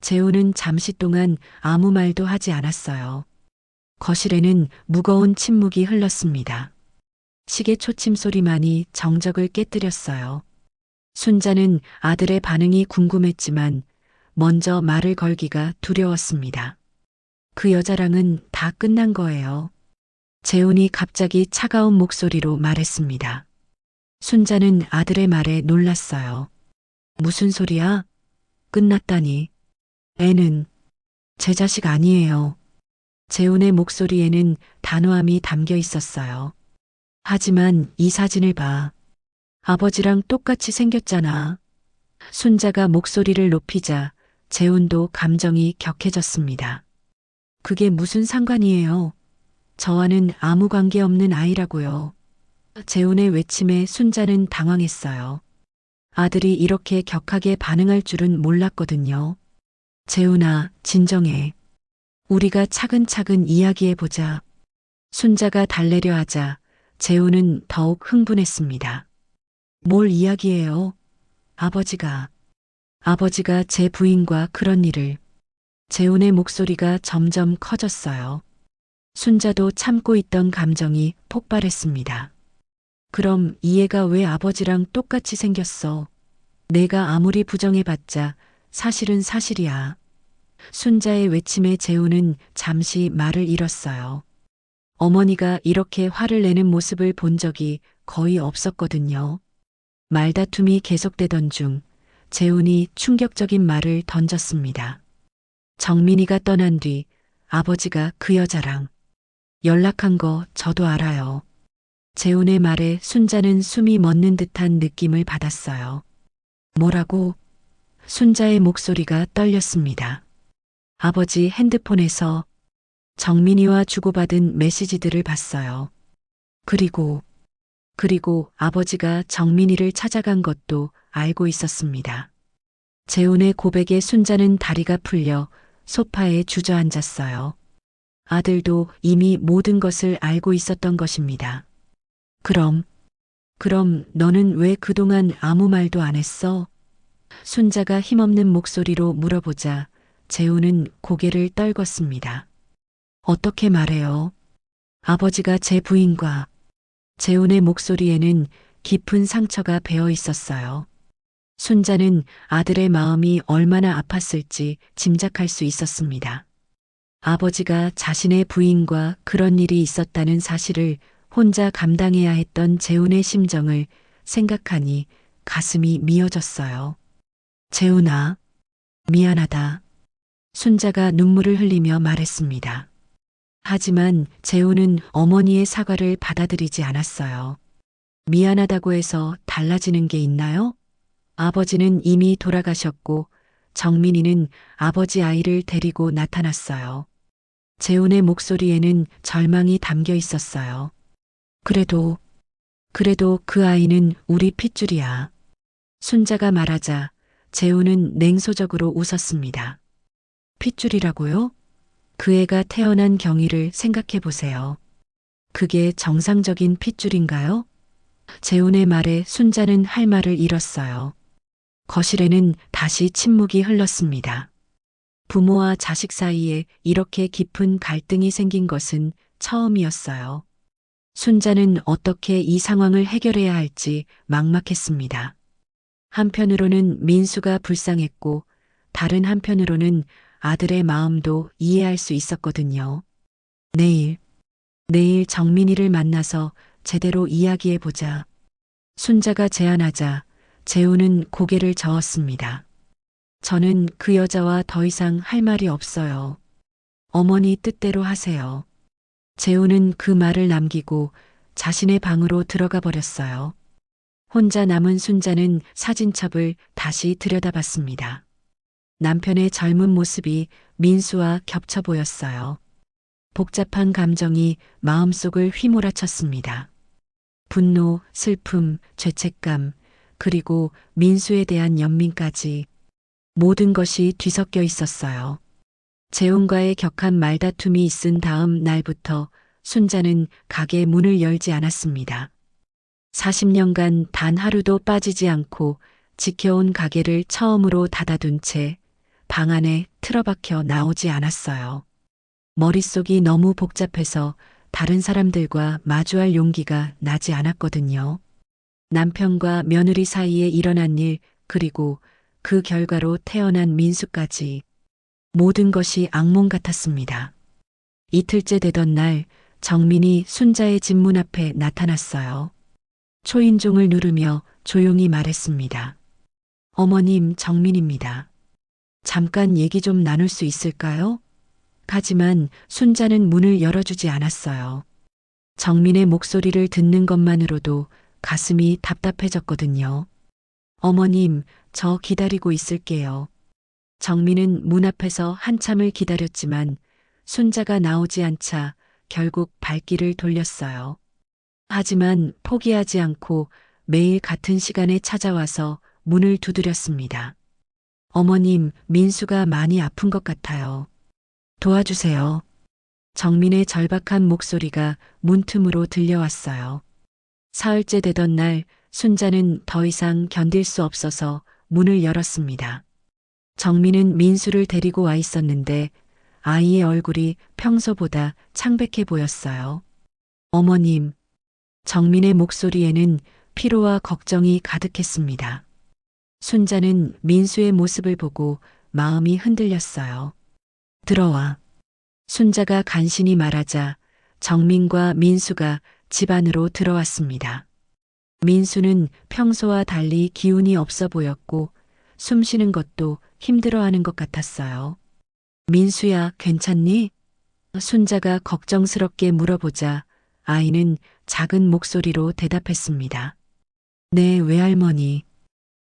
재훈은 잠시 동안 아무 말도 하지 않았어요. 거실에는 무거운 침묵이 흘렀습니다. 시계 초침 소리만이 정적을 깨뜨렸어요. 순자는 아들의 반응이 궁금했지만 먼저 말을 걸기가 두려웠습니다. 그 여자랑은 다 끝난 거예요. 재훈이 갑자기 차가운 목소리로 말했습니다. 순자는 아들의 말에 놀랐어요. 무슨 소리야? 끝났다니. 애는 제 자식 아니에요. 재훈의 목소리에는 단호함이 담겨 있었어요. 하지만 이 사진을 봐. 아버지랑 똑같이 생겼잖아. 순자가 목소리를 높이자 재훈도 감정이 격해졌습니다. 그게 무슨 상관이에요? 저와는 아무 관계없는 아이라고요. 재훈의 외침에 순자는 당황했어요. 아들이 이렇게 격하게 반응할 줄은 몰랐거든요. 재훈아, 진정해. 우리가 차근차근 이야기해보자. 순자가 달래려 하자 재훈은 더욱 흥분했습니다. 뭘 이야기해요? 아버지가 제 부인과 그런 일을. 재훈의 목소리가 점점 커졌어요. 순자도 참고 있던 감정이 폭발했습니다. 그럼 이 애가 왜 아버지랑 똑같이 생겼어? 내가 아무리 부정해봤자 사실은 사실이야. 순자의 외침에 재훈은 잠시 말을 잃었어요. 어머니가 이렇게 화를 내는 모습을 본 적이 거의 없었거든요. 말다툼이 계속되던 중 재훈이 충격적인 말을 던졌습니다. 정민이가 떠난 뒤 아버지가 그 여자랑 연락한 거 저도 알아요. 재훈의 말에 순자는 숨이 멎는 듯한 느낌을 받았어요. 뭐라고? 순자의 목소리가 떨렸습니다. 아버지 핸드폰에서 정민이와 주고받은 메시지들을 봤어요. 그리고 아버지가 정민이를 찾아간 것도 알고 있었습니다. 재훈의 고백에 순자는 다리가 풀려 소파에 주저앉았어요. 아들도 이미 모든 것을 알고 있었던 것입니다. 그럼 너는 왜 그동안 아무 말도 안 했어? 순자가 힘없는 목소리로 물어보자 재훈은 고개를 떨궜습니다. 어떻게 말해요? 아버지가 제 부인과. 재훈의 목소리에는 깊은 상처가 배어 있었어요. 순자는 아들의 마음이 얼마나 아팠을지 짐작할 수 있었습니다. 아버지가 자신의 부인과 그런 일이 있었다는 사실을 혼자 감당해야 했던 재훈의 심정을 생각하니 가슴이 미어졌어요. 재훈아, 미안하다. 순자가 눈물을 흘리며 말했습니다. 하지만 재훈은 어머니의 사과를 받아들이지 않았어요. 미안하다고 해서 달라지는 게 있나요? 아버지는 이미 돌아가셨고 정민이는 아버지 아이를 데리고 나타났어요. 재훈의 목소리에는 절망이 담겨 있었어요. 그래도 그 아이는 우리 핏줄이야. 순자가 말하자 재훈은 냉소적으로 웃었습니다. 핏줄이라고요? 그 애가 태어난 경위를 생각해 보세요. 그게 정상적인 핏줄인가요? 재훈의 말에 순자는 할 말을 잃었어요. 거실에는 다시 침묵이 흘렀습니다. 부모와 자식 사이에 이렇게 깊은 갈등이 생긴 것은 처음이었어요. 순자는 어떻게 이 상황을 해결해야 할지 막막했습니다. 한편으로는 민수가 불쌍했고 다른 한편으로는 아들의 마음도 이해할 수 있었거든요. 내일 정민이를 만나서 제대로 이야기해보자. 순자가 제안하자 재우는 고개를 저었습니다. 저는 그 여자와 더 이상 할 말이 없어요. 어머니 뜻대로 하세요. 재우는 그 말을 남기고 자신의 방으로 들어가 버렸어요. 혼자 남은 순자는 사진첩을 다시 들여다봤습니다. 남편의 젊은 모습이 민수와 겹쳐 보였어요. 복잡한 감정이 마음속을 휘몰아쳤습니다. 분노, 슬픔, 죄책감, 그리고 민수에 대한 연민까지 모든 것이 뒤섞여 있었어요. 재훈과의 격한 말다툼이 있은 다음 날부터 순자는 가게 문을 열지 않았습니다. 40년간 단 하루도 빠지지 않고 지켜온 가게를 처음으로 닫아둔 채 방 안에 틀어박혀 나오지 않았어요. 머릿속이 너무 복잡해서 다른 사람들과 마주할 용기가 나지 않았거든요. 남편과 며느리 사이에 일어난 일, 그리고 그 결과로 태어난 민수까지 모든 것이 악몽 같았습니다. 이틀째 되던 날 정민이 순자의 집 문 앞에 나타났어요. 초인종을 누르며 조용히 말했습니다. 어머님, 정민입니다. 잠깐 얘기 좀 나눌 수 있을까요? 하지만 순자는 문을 열어주지 않았어요. 정민의 목소리를 듣는 것만으로도 가슴이 답답해졌거든요. 어머님, 저 기다리고 있을게요. 정민은 문 앞에서 한참을 기다렸지만 순자가 나오지 않자 결국 발길을 돌렸어요. 하지만 포기하지 않고 매일 같은 시간에 찾아와서 문을 두드렸습니다. 어머님, 민수가 많이 아픈 것 같아요. 도와주세요. 정민의 절박한 목소리가 문틈으로 들려왔어요. 사흘째 되던 날 순자는 더 이상 견딜 수 없어서 문을 열었습니다. 정민은 민수를 데리고 와 있었는데 아이의 얼굴이 평소보다 창백해 보였어요. 어머님, 정민의 목소리에는 피로와 걱정이 가득했습니다. 순자는 민수의 모습을 보고 마음이 흔들렸어요. 들어와. 순자가 간신히 말하자 정민과 민수가 집 안으로 들어왔습니다. 민수는 평소와 달리 기운이 없어 보였고 숨 쉬는 것도 힘들어하는 것 같았어요. 민수야, 괜찮니? 순자가 걱정스럽게 물어보자 아이는 작은 목소리로 대답했습니다. 네, 외할머니.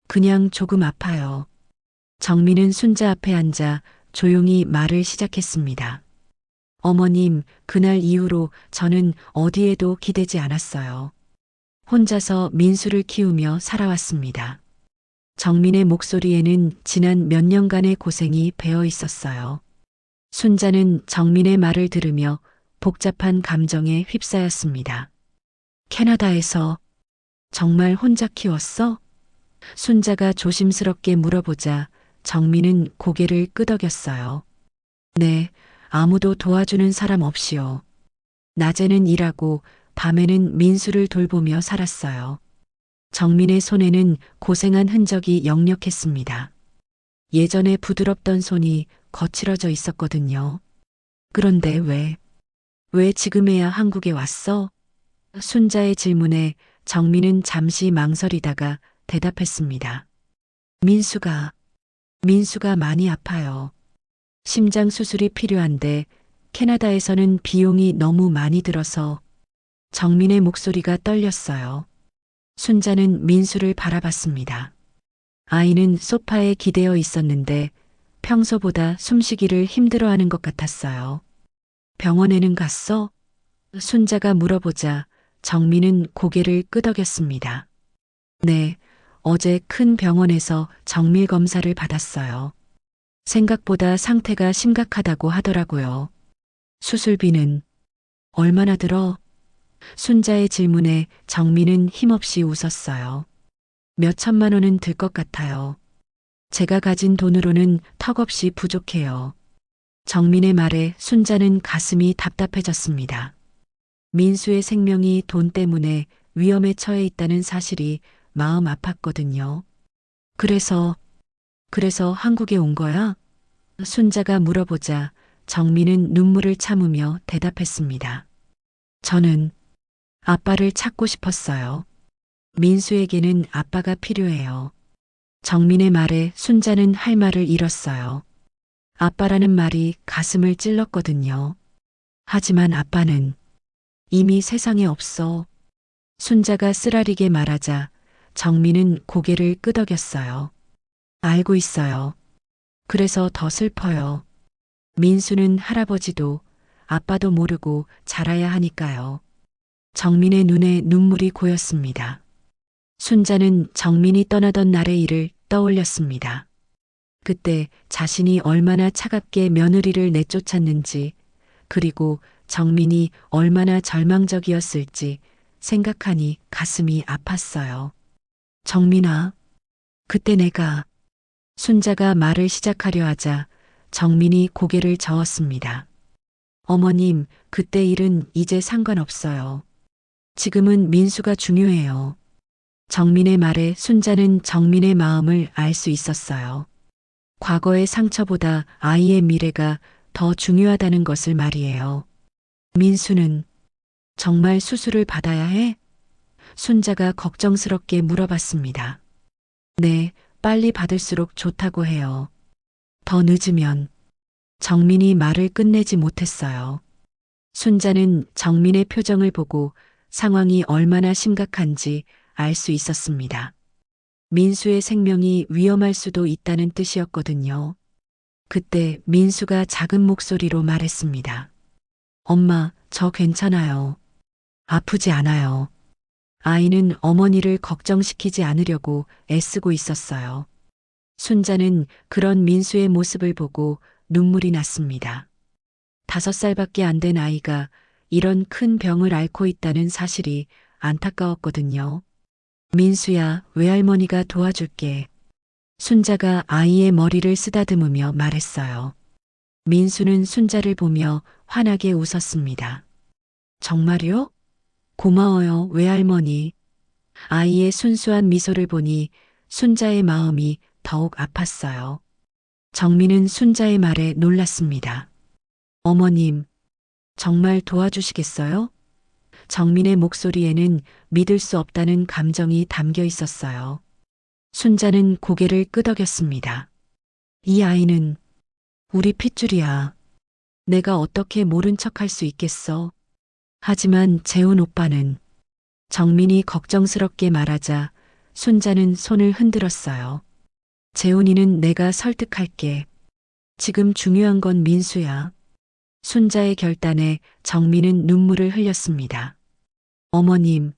그냥 조금 아파요. 정민은 순자 앞에 앉아 조용히 말을 시작했습니다. 어머님, 그날 이후로 저는 어디에도 기대지 않았어요. 혼자서 민수를 키우며 살아왔습니다. 정민의 목소리에는 지난 몇 년간의 고생이 배어 있었어요. 순자는 정민의 말을 들으며 복잡한 감정에 휩싸였습니다. 캐나다에서 정말 혼자 키웠어? 순자가 조심스럽게 물어보자 정민은 고개를 끄덕였어요. 네, 아무도 도와주는 사람 없이요. 낮에는 일하고 밤에는 민수를 돌보며 살았어요. 정민의 손에는 고생한 흔적이 역력했습니다. 예전에 부드럽던 손이 거칠어져 있었거든요. 그런데 왜 지금에야 한국에 왔어? 순자의 질문에 정민은 잠시 망설이다가 대답했습니다. 민수가 많이 아파요. 심장 수술이 필요한데 캐나다에서는 비용이 너무 많이 들어서 정민의 목소리가 떨렸어요. 순자는 민수를 바라봤습니다. 아이는 소파에 기대어 있었는데 평소보다 숨쉬기를 힘들어하는 것 같았어요. 병원에는 갔어? 순자가 물어보자 정민은 고개를 끄덕였습니다. 네, 어제 큰 병원에서 정밀 검사를 받았어요. 생각보다 상태가 심각하다고 하더라고요. 수술비는 얼마나 들어? 순자의 질문에 정민은 힘없이 웃었어요. 몇 천만 원은 들 것 같아요. 제가 가진 돈으로는 턱없이 부족해요. 정민의 말에 순자는 가슴이 답답해졌습니다. 민수의 생명이 돈 때문에 위험에 처해 있다는 사실이 마음 아팠거든요. 그래서 한국에 온 거야? 순자가 물어보자 정민은 눈물을 참으며 대답했습니다. 저는 아빠를 찾고 싶었어요. 민수에게는 아빠가 필요해요. 정민의 말에 순자는 할 말을 잃었어요. 아빠라는 말이 가슴을 찔렀거든요. 하지만 아빠는 이미 세상에 없어. 순자가 쓰라리게 말하자 정민은 고개를 끄덕였어요. 알고 있어요. 그래서 더 슬퍼요. 민수는 할아버지도 아빠도 모르고 자라야 하니까요. 정민의 눈에 눈물이 고였습니다. 순자는 정민이 떠나던 날의 일을 떠올렸습니다. 그때 자신이 얼마나 차갑게 며느리를 내쫓았는지, 그리고 정민이 얼마나 절망적이었을지 생각하니 가슴이 아팠어요. 정민아, 그때 내가 순자가 말을 시작하려 하자 정민이 고개를 저었습니다. 어머님, 그때 일은 이제 상관없어요. 지금은 민수가 중요해요. 정민의 말에 순자는 정민의 마음을 알 수 있었어요. 과거의 상처보다 아이의 미래가 더 중요하다는 것을 말이에요. 민수는 정말 수술을 받아야 해? 순자가 걱정스럽게 물어봤습니다. 네, 빨리 받을수록 좋다고 해요. 더 늦으면 정민이 말을 끝내지 못했어요. 순자는 정민의 표정을 보고 상황이 얼마나 심각한지 알 수 있었습니다. 민수의 생명이 위험할 수도 있다는 뜻이었거든요. 그때 민수가 작은 목소리로 말했습니다. 엄마, 저 괜찮아요. 아프지 않아요. 아이는 어머니를 걱정시키지 않으려고 애쓰고 있었어요. 순자는 그런 민수의 모습을 보고 눈물이 났습니다. 5살밖에 안 된 아이가 이런 큰 병을 앓고 있다는 사실이 안타까웠거든요. 민수야, 외할머니가 도와줄게. 순자가 아이의 머리를 쓰다듬으며 말했어요. 민수는 순자를 보며 환하게 웃었습니다. 정말요? 고마워요, 외할머니. 아이의 순수한 미소를 보니 순자의 마음이 더욱 아팠어요. 정민은 순자의 말에 놀랐습니다. 어머님, 정말 도와주시겠어요? 정민의 목소리에는 믿을 수 없다는 감정이 담겨 있었어요. 순자는 고개를 끄덕였습니다. 이 아이는 우리 핏줄이야. 내가 어떻게 모른 척할 수 있겠어? 하지만 재훈 오빠는 정민이 걱정스럽게 말하자 순자는 손을 흔들었어요. 재훈이는 내가 설득할게. 지금 중요한 건 민수야. 순자의 결단에 정민은 눈물을 흘렸습니다. 어머님,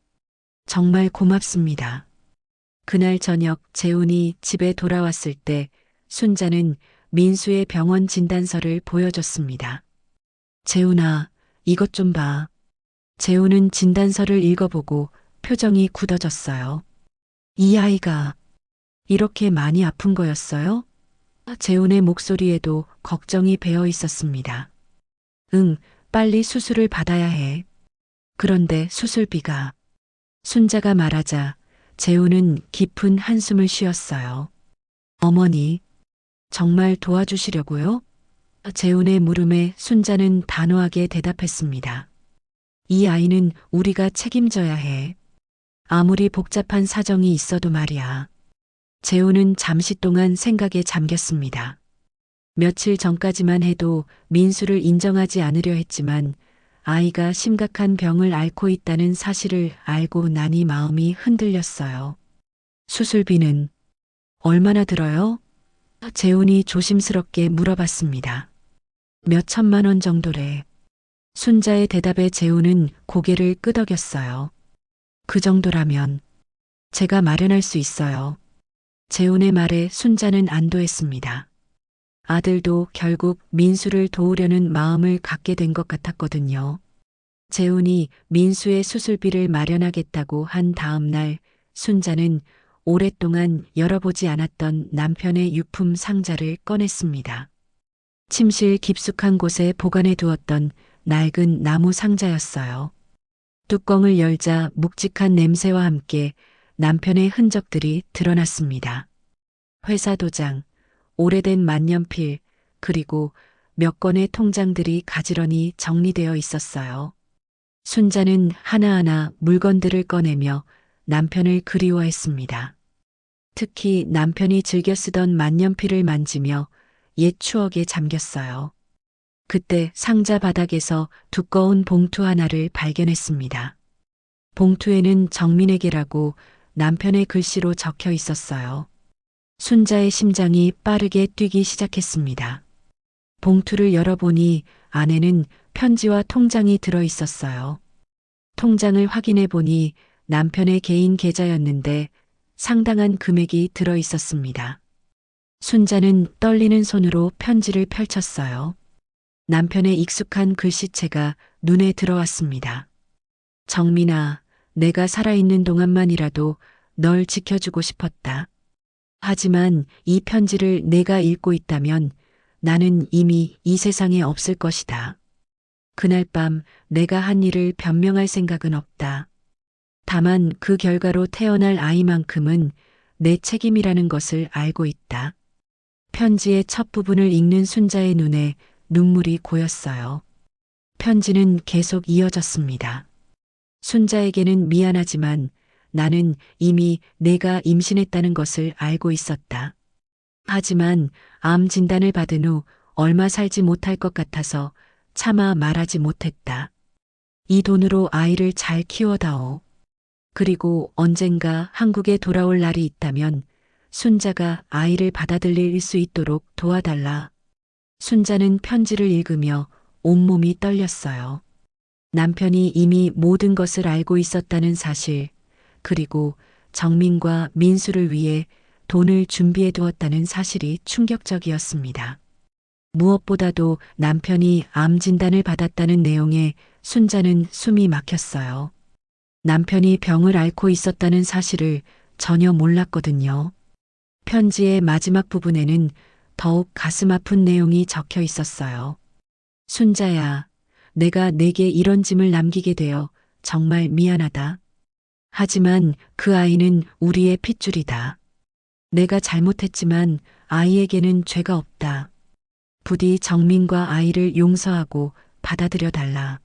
정말 고맙습니다. 그날 저녁 재훈이 집에 돌아왔을 때 순자는 민수의 병원 진단서를 보여줬습니다. 재훈아, 이것 좀 봐. 재훈은 진단서를 읽어보고 표정이 굳어졌어요. 이 아이가 이렇게 많이 아픈 거였어요? 재훈의 목소리에도 걱정이 배어 있었습니다. 응, 빨리 수술을 받아야 해. 그런데 수술비가. 순자가 말하자 재훈은 깊은 한숨을 쉬었어요. 어머니, 정말 도와주시려고요? 재훈의 물음에 순자는 단호하게 대답했습니다. 이 아이는 우리가 책임져야 해. 아무리 복잡한 사정이 있어도 말이야. 재훈은 잠시 동안 생각에 잠겼습니다. 며칠 전까지만 해도 민수를 인정하지 않으려 했지만 아이가 심각한 병을 앓고 있다는 사실을 알고 나니 마음이 흔들렸어요. 수술비는 얼마나 들어요? 재훈이 조심스럽게 물어봤습니다. 몇 천만 원 정도래. 순자의 대답에 재훈은 고개를 끄덕였어요. 그 정도라면 제가 마련할 수 있어요. 재훈의 말에 순자는 안도했습니다. 아들도 결국 민수를 도우려는 마음을 갖게 된 것 같았거든요. 재훈이 민수의 수술비를 마련하겠다고 한 다음 날 순자는 오랫동안 열어보지 않았던 남편의 유품 상자를 꺼냈습니다. 침실 깊숙한 곳에 보관해 두었던 낡은 나무 상자였어요. 뚜껑을 열자 묵직한 냄새와 함께 남편의 흔적들이 드러났습니다. 회사 도장, 오래된 만년필, 그리고 몇 건의 통장들이 가지런히 정리되어 있었어요. 순자는 하나하나 물건들을 꺼내며 남편을 그리워했습니다. 특히 남편이 즐겨 쓰던 만년필을 만지며 옛 추억에 잠겼어요. 그때 상자 바닥에서 두꺼운 봉투 하나를 발견했습니다. 봉투에는 정민에게라고 남편의 글씨로 적혀 있었어요. 순자의 심장이 빠르게 뛰기 시작했습니다. 봉투를 열어보니 안에는 편지와 통장이 들어 있었어요. 통장을 확인해 보니 남편의 개인 계좌였는데 상당한 금액이 들어 있었습니다. 순자는 떨리는 손으로 편지를 펼쳤어요. 남편의 익숙한 글씨체가 눈에 들어왔습니다. 정민아, 내가 살아있는 동안만이라도 널 지켜주고 싶었다. 하지만 이 편지를 내가 읽고 있다면 나는 이미 이 세상에 없을 것이다. 그날 밤 내가 한 일을 변명할 생각은 없다. 다만 그 결과로 태어날 아이만큼은 내 책임이라는 것을 알고 있다. 편지의 첫 부분을 읽는 순자의 눈에 눈물이 고였어요. 편지는 계속 이어졌습니다. 순자에게는 미안하지만 나는 이미 내가 임신했다는 것을 알고 있었다. 하지만 암 진단을 받은 후 얼마 살지 못할 것 같아서 차마 말하지 못했다. 이 돈으로 아이를 잘 키워다오. 그리고 언젠가 한국에 돌아올 날이 있다면 순자가 아이를 받아들일 수 있도록 도와달라. 순자는 편지를 읽으며 온몸이 떨렸어요. 남편이 이미 모든 것을 알고 있었다는 사실, 그리고 정민과 민수를 위해 돈을 준비해 두었다는 사실이 충격적이었습니다. 무엇보다도 남편이 암 진단을 받았다는 내용에 순자는 숨이 막혔어요. 남편이 병을 앓고 있었다는 사실을 전혀 몰랐거든요. 편지의 마지막 부분에는 더욱 가슴 아픈 내용이 적혀 있었어요. 순자야, 내가 내게 이런 짐을 남기게 되어 정말 미안하다. 하지만 그 아이는 우리의 핏줄이다. 내가 잘못했지만 아이에게는 죄가 없다. 부디 정민과 아이를 용서하고 받아들여 달라.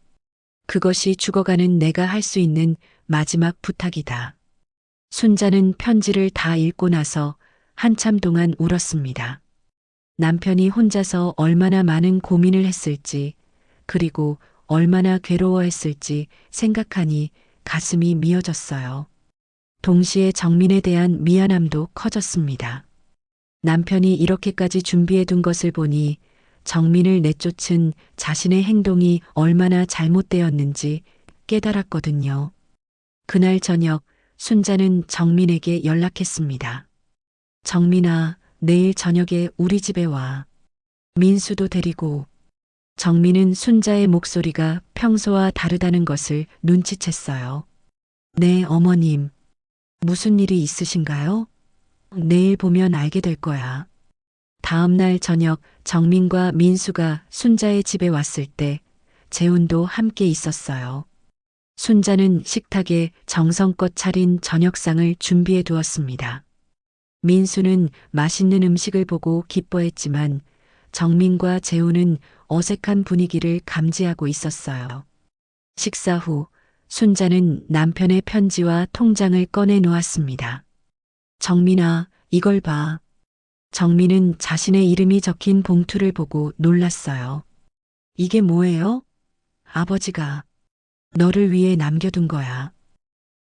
그것이 죽어가는 내가 할 수 있는 마지막 부탁이다. 순자는 편지를 다 읽고 나서 한참 동안 울었습니다. 남편이 혼자서 얼마나 많은 고민을 했을지, 그리고 얼마나 괴로워했을지 생각하니 가슴이 미어졌어요. 동시에 정민에 대한 미안함도 커졌습니다. 남편이 이렇게까지 준비해둔 것을 보니 정민을 내쫓은 자신의 행동이 얼마나 잘못되었는지 깨달았거든요. 그날 저녁 순자는 정민에게 연락했습니다. 정민아, 내일 저녁에 우리 집에 와. 민수도 데리고. 정민은 순자의 목소리가 평소와 다르다는 것을 눈치챘어요. 네, 어머님. 무슨 일이 있으신가요? 내일 보면 알게 될 거야. 다음 날 저녁 정민과 민수가 순자의 집에 왔을 때 재훈도 함께 있었어요. 순자는 식탁에 정성껏 차린 저녁상을 준비해 두었습니다. 민수는 맛있는 음식을 보고 기뻐했지만 정민과 재훈은 어색한 분위기를 감지하고 있었어요. 식사 후 순자는 남편의 편지와 통장을 꺼내 놓았습니다. 정민아, 이걸 봐. 정민은 자신의 이름이 적힌 봉투를 보고 놀랐어요. 이게 뭐예요? 아버지가 너를 위해 남겨둔 거야.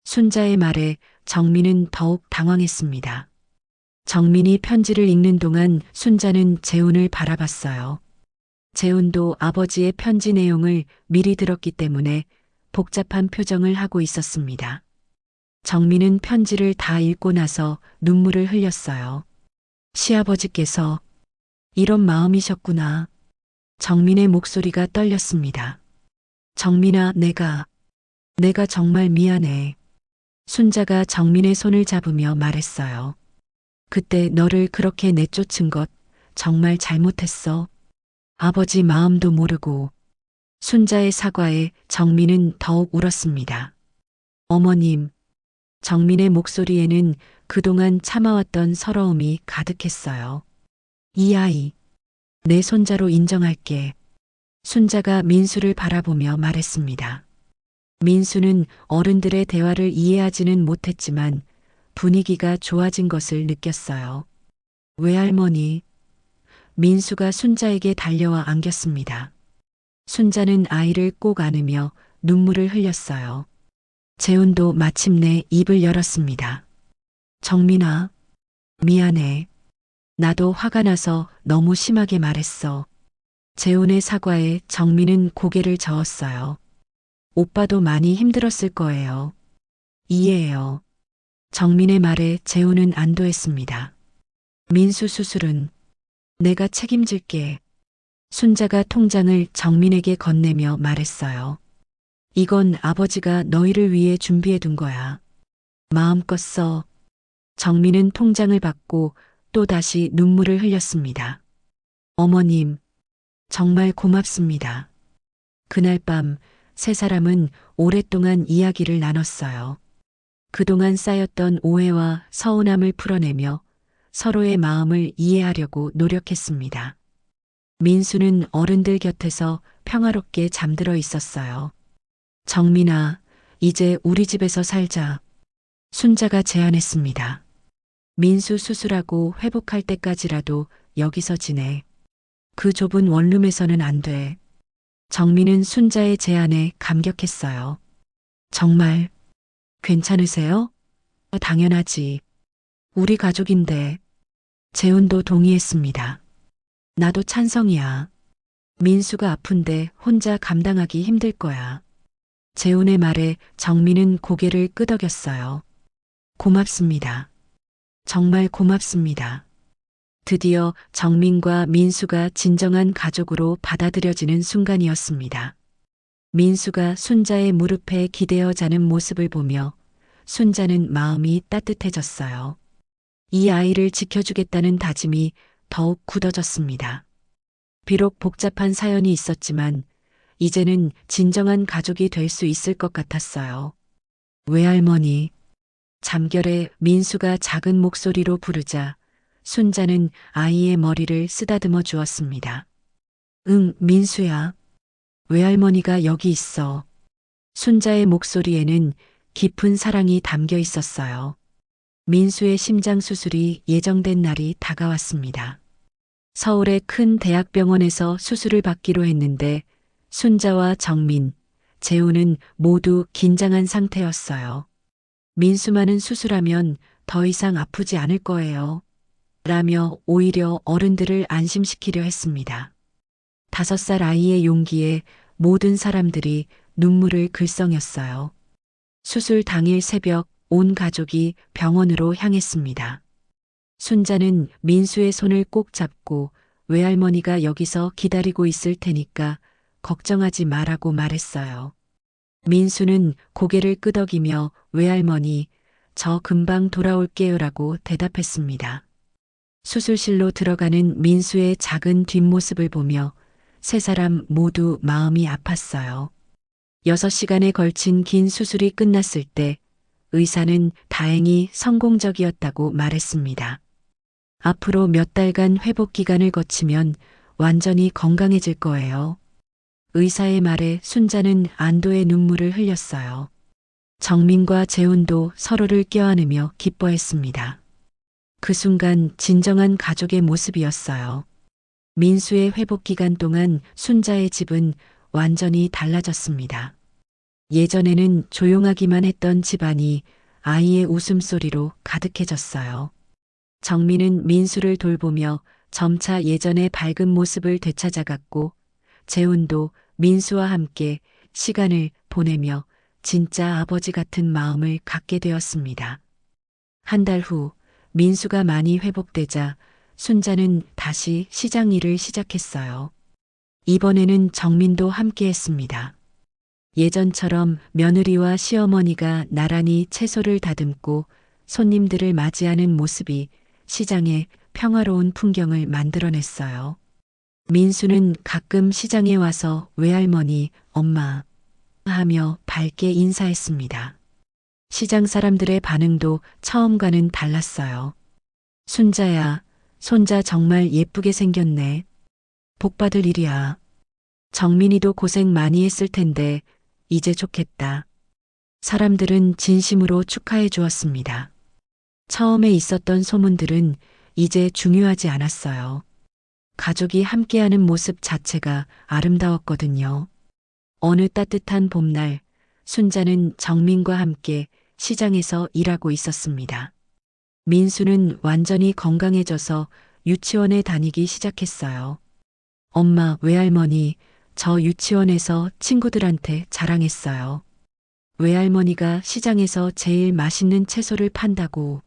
순자의 말에 정민은 더욱 당황했습니다. 정민이 편지를 읽는 동안 순자는 재훈을 바라봤어요. 재훈도 아버지의 편지 내용을 미리 들었기 때문에 복잡한 표정을 하고 있었습니다. 정민은 편지를 다 읽고 나서 눈물을 흘렸어요. 시아버지께서 이런 마음이셨구나. 정민의 목소리가 떨렸습니다. 정민아, 내가 정말 미안해. 순자가 정민의 손을 잡으며 말했어요. 그때 너를 그렇게 내쫓은 것 정말 잘못했어. 아버지 마음도 모르고. 순자의 사과에 정민은 더욱 울었습니다. 어머님, 정민의 목소리에는 그동안 참아왔던 서러움이 가득했어요. 이 아이, 내 손자로 인정할게. 순자가 민수를 바라보며 말했습니다. 민수는 어른들의 대화를 이해하지는 못했지만 분위기가 좋아진 것을 느꼈어요. 외할머니, 민수가 순자에게 달려와 안겼습니다. 순자는 아이를 꼭 안으며 눈물을 흘렸어요. 재훈도 마침내 입을 열었습니다. 정민아, 미안해. 나도 화가 나서 너무 심하게 말했어. 재훈의 사과에 정민은 고개를 저었어요. 오빠도 많이 힘들었을 거예요. 이해해요. 정민의 말에 재훈은 안도했습니다. 민수 수술은 내가 책임질게. 순자가 통장을 정민에게 건네며 말했어요. 이건 아버지가 너희를 위해 준비해 둔 거야. 마음껏 써. 정민은 통장을 받고 또다시 눈물을 흘렸습니다. 어머님, 정말 고맙습니다. 그날 밤 세 사람은 오랫동안 이야기를 나눴어요. 그동안 쌓였던 오해와 서운함을 풀어내며 서로의 마음을 이해하려고 노력했습니다. 민수는 어른들 곁에서 평화롭게 잠들어 있었어요. 정민아, 이제 우리 집에서 살자. 순자가 제안했습니다. 민수 수술하고 회복할 때까지라도 여기서 지내. 그 좁은 원룸에서는 안 돼. 정민은 순자의 제안에 감격했어요. 정말 괜찮으세요? 당연하지. 우리 가족인데. 재훈도 동의했습니다. 나도 찬성이야. 민수가 아픈데 혼자 감당하기 힘들 거야. 재훈의 말에 정민은 고개를 끄덕였어요. 고맙습니다. 정말 고맙습니다. 드디어 정민과 민수가 진정한 가족으로 받아들여지는 순간이었습니다. 민수가 순자의 무릎에 기대어 자는 모습을 보며 순자는 마음이 따뜻해졌어요. 이 아이를 지켜주겠다는 다짐이 더욱 굳어졌습니다. 비록 복잡한 사연이 있었지만 이제는 진정한 가족이 될 수 있을 것 같았어요. 외할머니, 잠결에 민수가 작은 목소리로 부르자 순자는 아이의 머리를 쓰다듬어 주었습니다. 응, 민수야. 외할머니가 여기 있어. 순자의 목소리에는 깊은 사랑이 담겨 있었어요. 민수의 심장 수술이 예정된 날이 다가왔습니다. 서울의 큰 대학병원에서 수술을 받기로 했는데 순자와 정민, 재훈은 모두 긴장한 상태였어요. 민수만은 수술하면 더 이상 아프지 않을 거예요. 라며 오히려 어른들을 안심시키려 했습니다. 5살 아이의 용기에 모든 사람들이 눈물을 글썽였어요. 수술 당일 새벽 온 가족이 병원으로 향했습니다. 순자는 민수의 손을 꼭 잡고 외할머니가 여기서 기다리고 있을 테니까 걱정하지 말라고 말했어요. 민수는 고개를 끄덕이며 외할머니, 저 금방 돌아올게요라고 대답했습니다. 수술실로 들어가는 민수의 작은 뒷모습을 보며 세 사람 모두 마음이 아팠어요. 6시간에 걸친 긴 수술이 끝났을 때 의사는 다행히 성공적이었다고 말했습니다. 앞으로 몇 달간 회복 기간을 거치면 완전히 건강해질 거예요. 의사의 말에 순자는 안도의 눈물을 흘렸어요. 정민과 재훈도 서로를 껴안으며 기뻐했습니다. 그 순간 진정한 가족의 모습이었어요. 민수의 회복 기간 동안 순자의 집은 완전히 달라졌습니다. 예전에는 조용하기만 했던 집안이 아이의 웃음소리로 가득해졌어요. 정민은 민수를 돌보며 점차 예전의 밝은 모습을 되찾아갔고 재훈도 민수와 함께 시간을 보내며 진짜 아버지 같은 마음을 갖게 되었습니다. 한 달 후 민수가 많이 회복되자 순자는 다시 시장 일을 시작했어요. 이번에는 정민도 함께 했습니다. 예전처럼 며느리와 시어머니가 나란히 채소를 다듬고 손님들을 맞이하는 모습이 시장에 평화로운 풍경을 만들어냈어요. 민수는 가끔 시장에 와서 외할머니, 엄마 하며 밝게 인사했습니다. 시장 사람들의 반응도 처음과는 달랐어요. 순자야, 손자 정말 예쁘게 생겼네. 복 받을 일이야. 정민이도 고생 많이 했을 텐데 이제 좋겠다. 사람들은 진심으로 축하해 주었습니다. 처음에 있었던 소문들은 이제 중요하지 않았어요. 가족이 함께하는 모습 자체가 아름다웠거든요. 어느 따뜻한 봄날, 순자는 정민과 함께 시장에서 일하고 있었습니다. 민수는 완전히 건강해져서 유치원에 다니기 시작했어요. 엄마, 외할머니, 저 유치원에서 친구들한테 자랑했어요. 외할머니가 시장에서 제일 맛있는 채소를 판다고.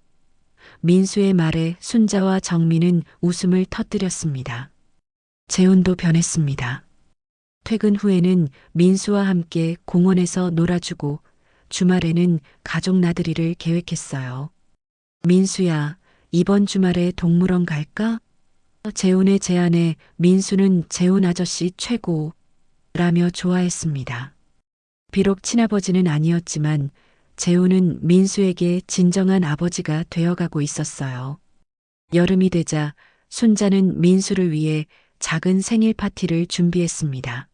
민수의 말에 순자와 정민은 웃음을 터뜨렸습니다. 재훈도 변했습니다. 퇴근 후에는 민수와 함께 공원에서 놀아주고 주말에는 가족 나들이를 계획했어요. 민수야, 이번 주말에 동물원 갈까? 재훈의 제안에 민수는 재훈 아저씨 최고라며 좋아했습니다. 비록 친아버지는 아니었지만 재훈은 민수에게 진정한 아버지가 되어가고 있었어요. 여름이 되자 순자는 민수를 위해 작은 생일 파티를 준비했습니다.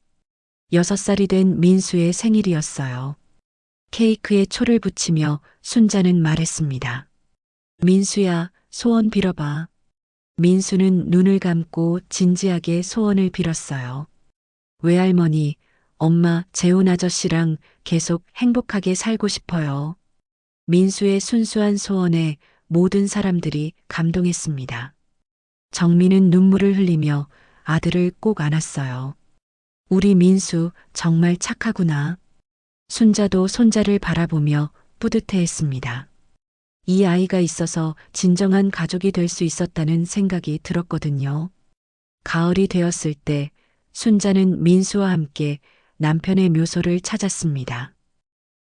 6살이 된 민수의 생일이었어요. 케이크에 초를 붙이며 순자는 말했습니다. 민수야, 소원 빌어봐. 민수는 눈을 감고 진지하게 소원을 빌었어요. 외할머니, 엄마, 재훈 아저씨랑 계속 행복하게 살고 싶어요. 민수의 순수한 소원에 모든 사람들이 감동했습니다. 정민은 눈물을 흘리며 아들을 꼭 안았어요. 우리 민수 정말 착하구나. 순자도 손자를 바라보며 뿌듯해했습니다. 이 아이가 있어서 진정한 가족이 될 수 있었다는 생각이 들었거든요. 가을이 되었을 때 순자는 민수와 함께 남편의 묘소를 찾았습니다.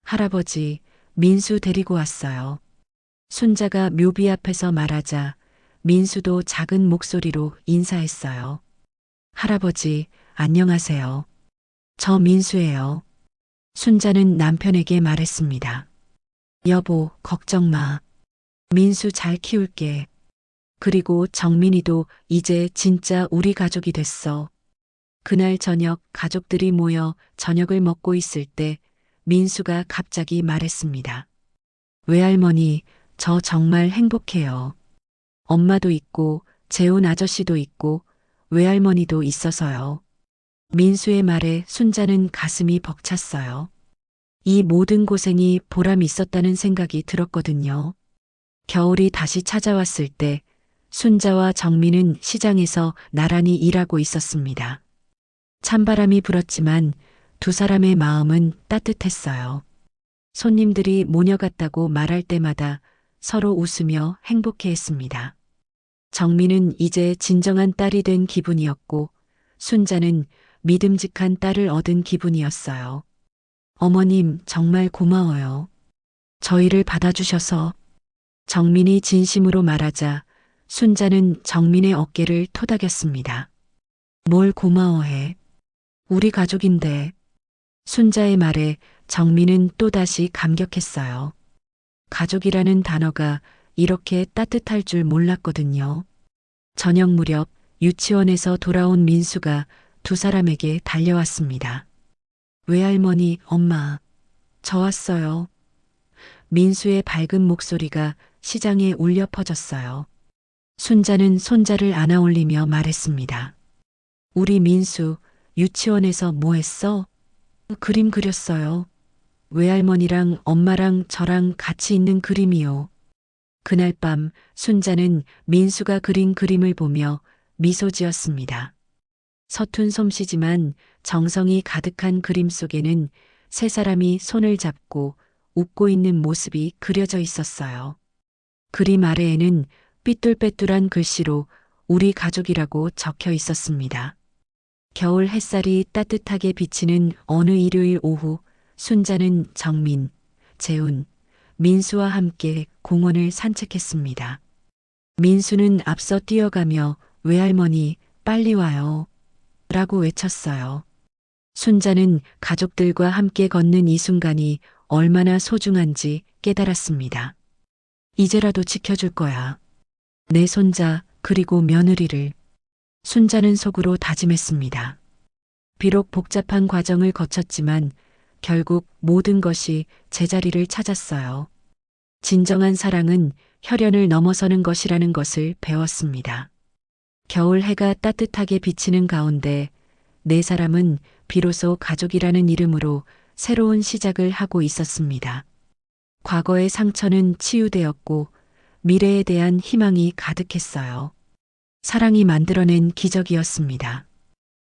할아버지, 민수 데리고 왔어요. 순자가 묘비 앞에서 말하자 민수도 작은 목소리로 인사했어요. 할아버지, 안녕하세요. 저 민수예요. 순자는 남편에게 말했습니다. 여보, 걱정 마. 민수 잘 키울게. 그리고 정민이도 이제 진짜 우리 가족이 됐어. 그날 저녁 가족들이 모여 저녁을 먹고 있을 때 민수가 갑자기 말했습니다. 외할머니, 저 정말 행복해요. 엄마도 있고 재훈 아저씨도 있고 외할머니도 있어서요. 민수의 말에 순자는 가슴이 벅찼어요. 이 모든 고생이 보람 있었다는 생각이 들었거든요. 겨울이 다시 찾아왔을 때 순자와 정민은 시장에서 나란히 일하고 있었습니다. 찬바람이 불었지만 두 사람의 마음은 따뜻했어요. 손님들이 모녀같다고 말할 때마다 서로 웃으며 행복해했습니다. 정민은 이제 진정한 딸이 된 기분이었고 순자는 믿음직한 딸을 얻은 기분이었어요. 어머님 정말 고마워요. 저희를 받아주셔서. 정민이 진심으로 말하자 순자는 정민의 어깨를 토닥였습니다. 뭘 고마워해. 우리 가족인데. 순자의 말에 정민은 또다시 감격했어요. 가족이라는 단어가 이렇게 따뜻할 줄 몰랐거든요. 저녁 무렵 유치원에서 돌아온 민수가 두 사람에게 달려왔습니다. 외할머니, 엄마, 저 왔어요. 민수의 밝은 목소리가 시장에 울려 퍼졌어요. 순자는 손자를 안아 올리며 말했습니다. 우리 민수, 유치원에서 뭐 했어? 그림 그렸어요. 외할머니랑 엄마랑 저랑 같이 있는 그림이요. 그날 밤 순자는 민수가 그린 그림을 보며 미소 지었습니다. 서툰 솜씨지만 정성이 가득한 그림 속에는 세 사람이 손을 잡고 웃고 있는 모습이 그려져 있었어요. 그림 아래에는 삐뚤빼뚤한 글씨로 우리 가족이라고 적혀 있었습니다. 겨울 햇살이 따뜻하게 비치는 어느 일요일 오후 순자는 정민, 재훈, 민수와 함께 공원을 산책했습니다. 민수는 앞서 뛰어가며 외할머니 빨리 와요 라고 외쳤어요. 순자는 가족들과 함께 걷는 이 순간이 얼마나 소중한지 깨달았습니다. 이제라도 지켜줄 거야. 내 손자 그리고 며느리를. 순자는 속으로 다짐했습니다. 비록 복잡한 과정을 거쳤지만 결국 모든 것이 제자리를 찾았어요. 진정한 사랑은 혈연을 넘어서는 것이라는 것을 배웠습니다. 겨울 해가 따뜻하게 비치는 가운데 네 사람은 비로소 가족이라는 이름으로 새로운 시작을 하고 있었습니다. 과거의 상처는 치유되었고 미래에 대한 희망이 가득했어요. 사랑이 만들어낸 기적이었습니다.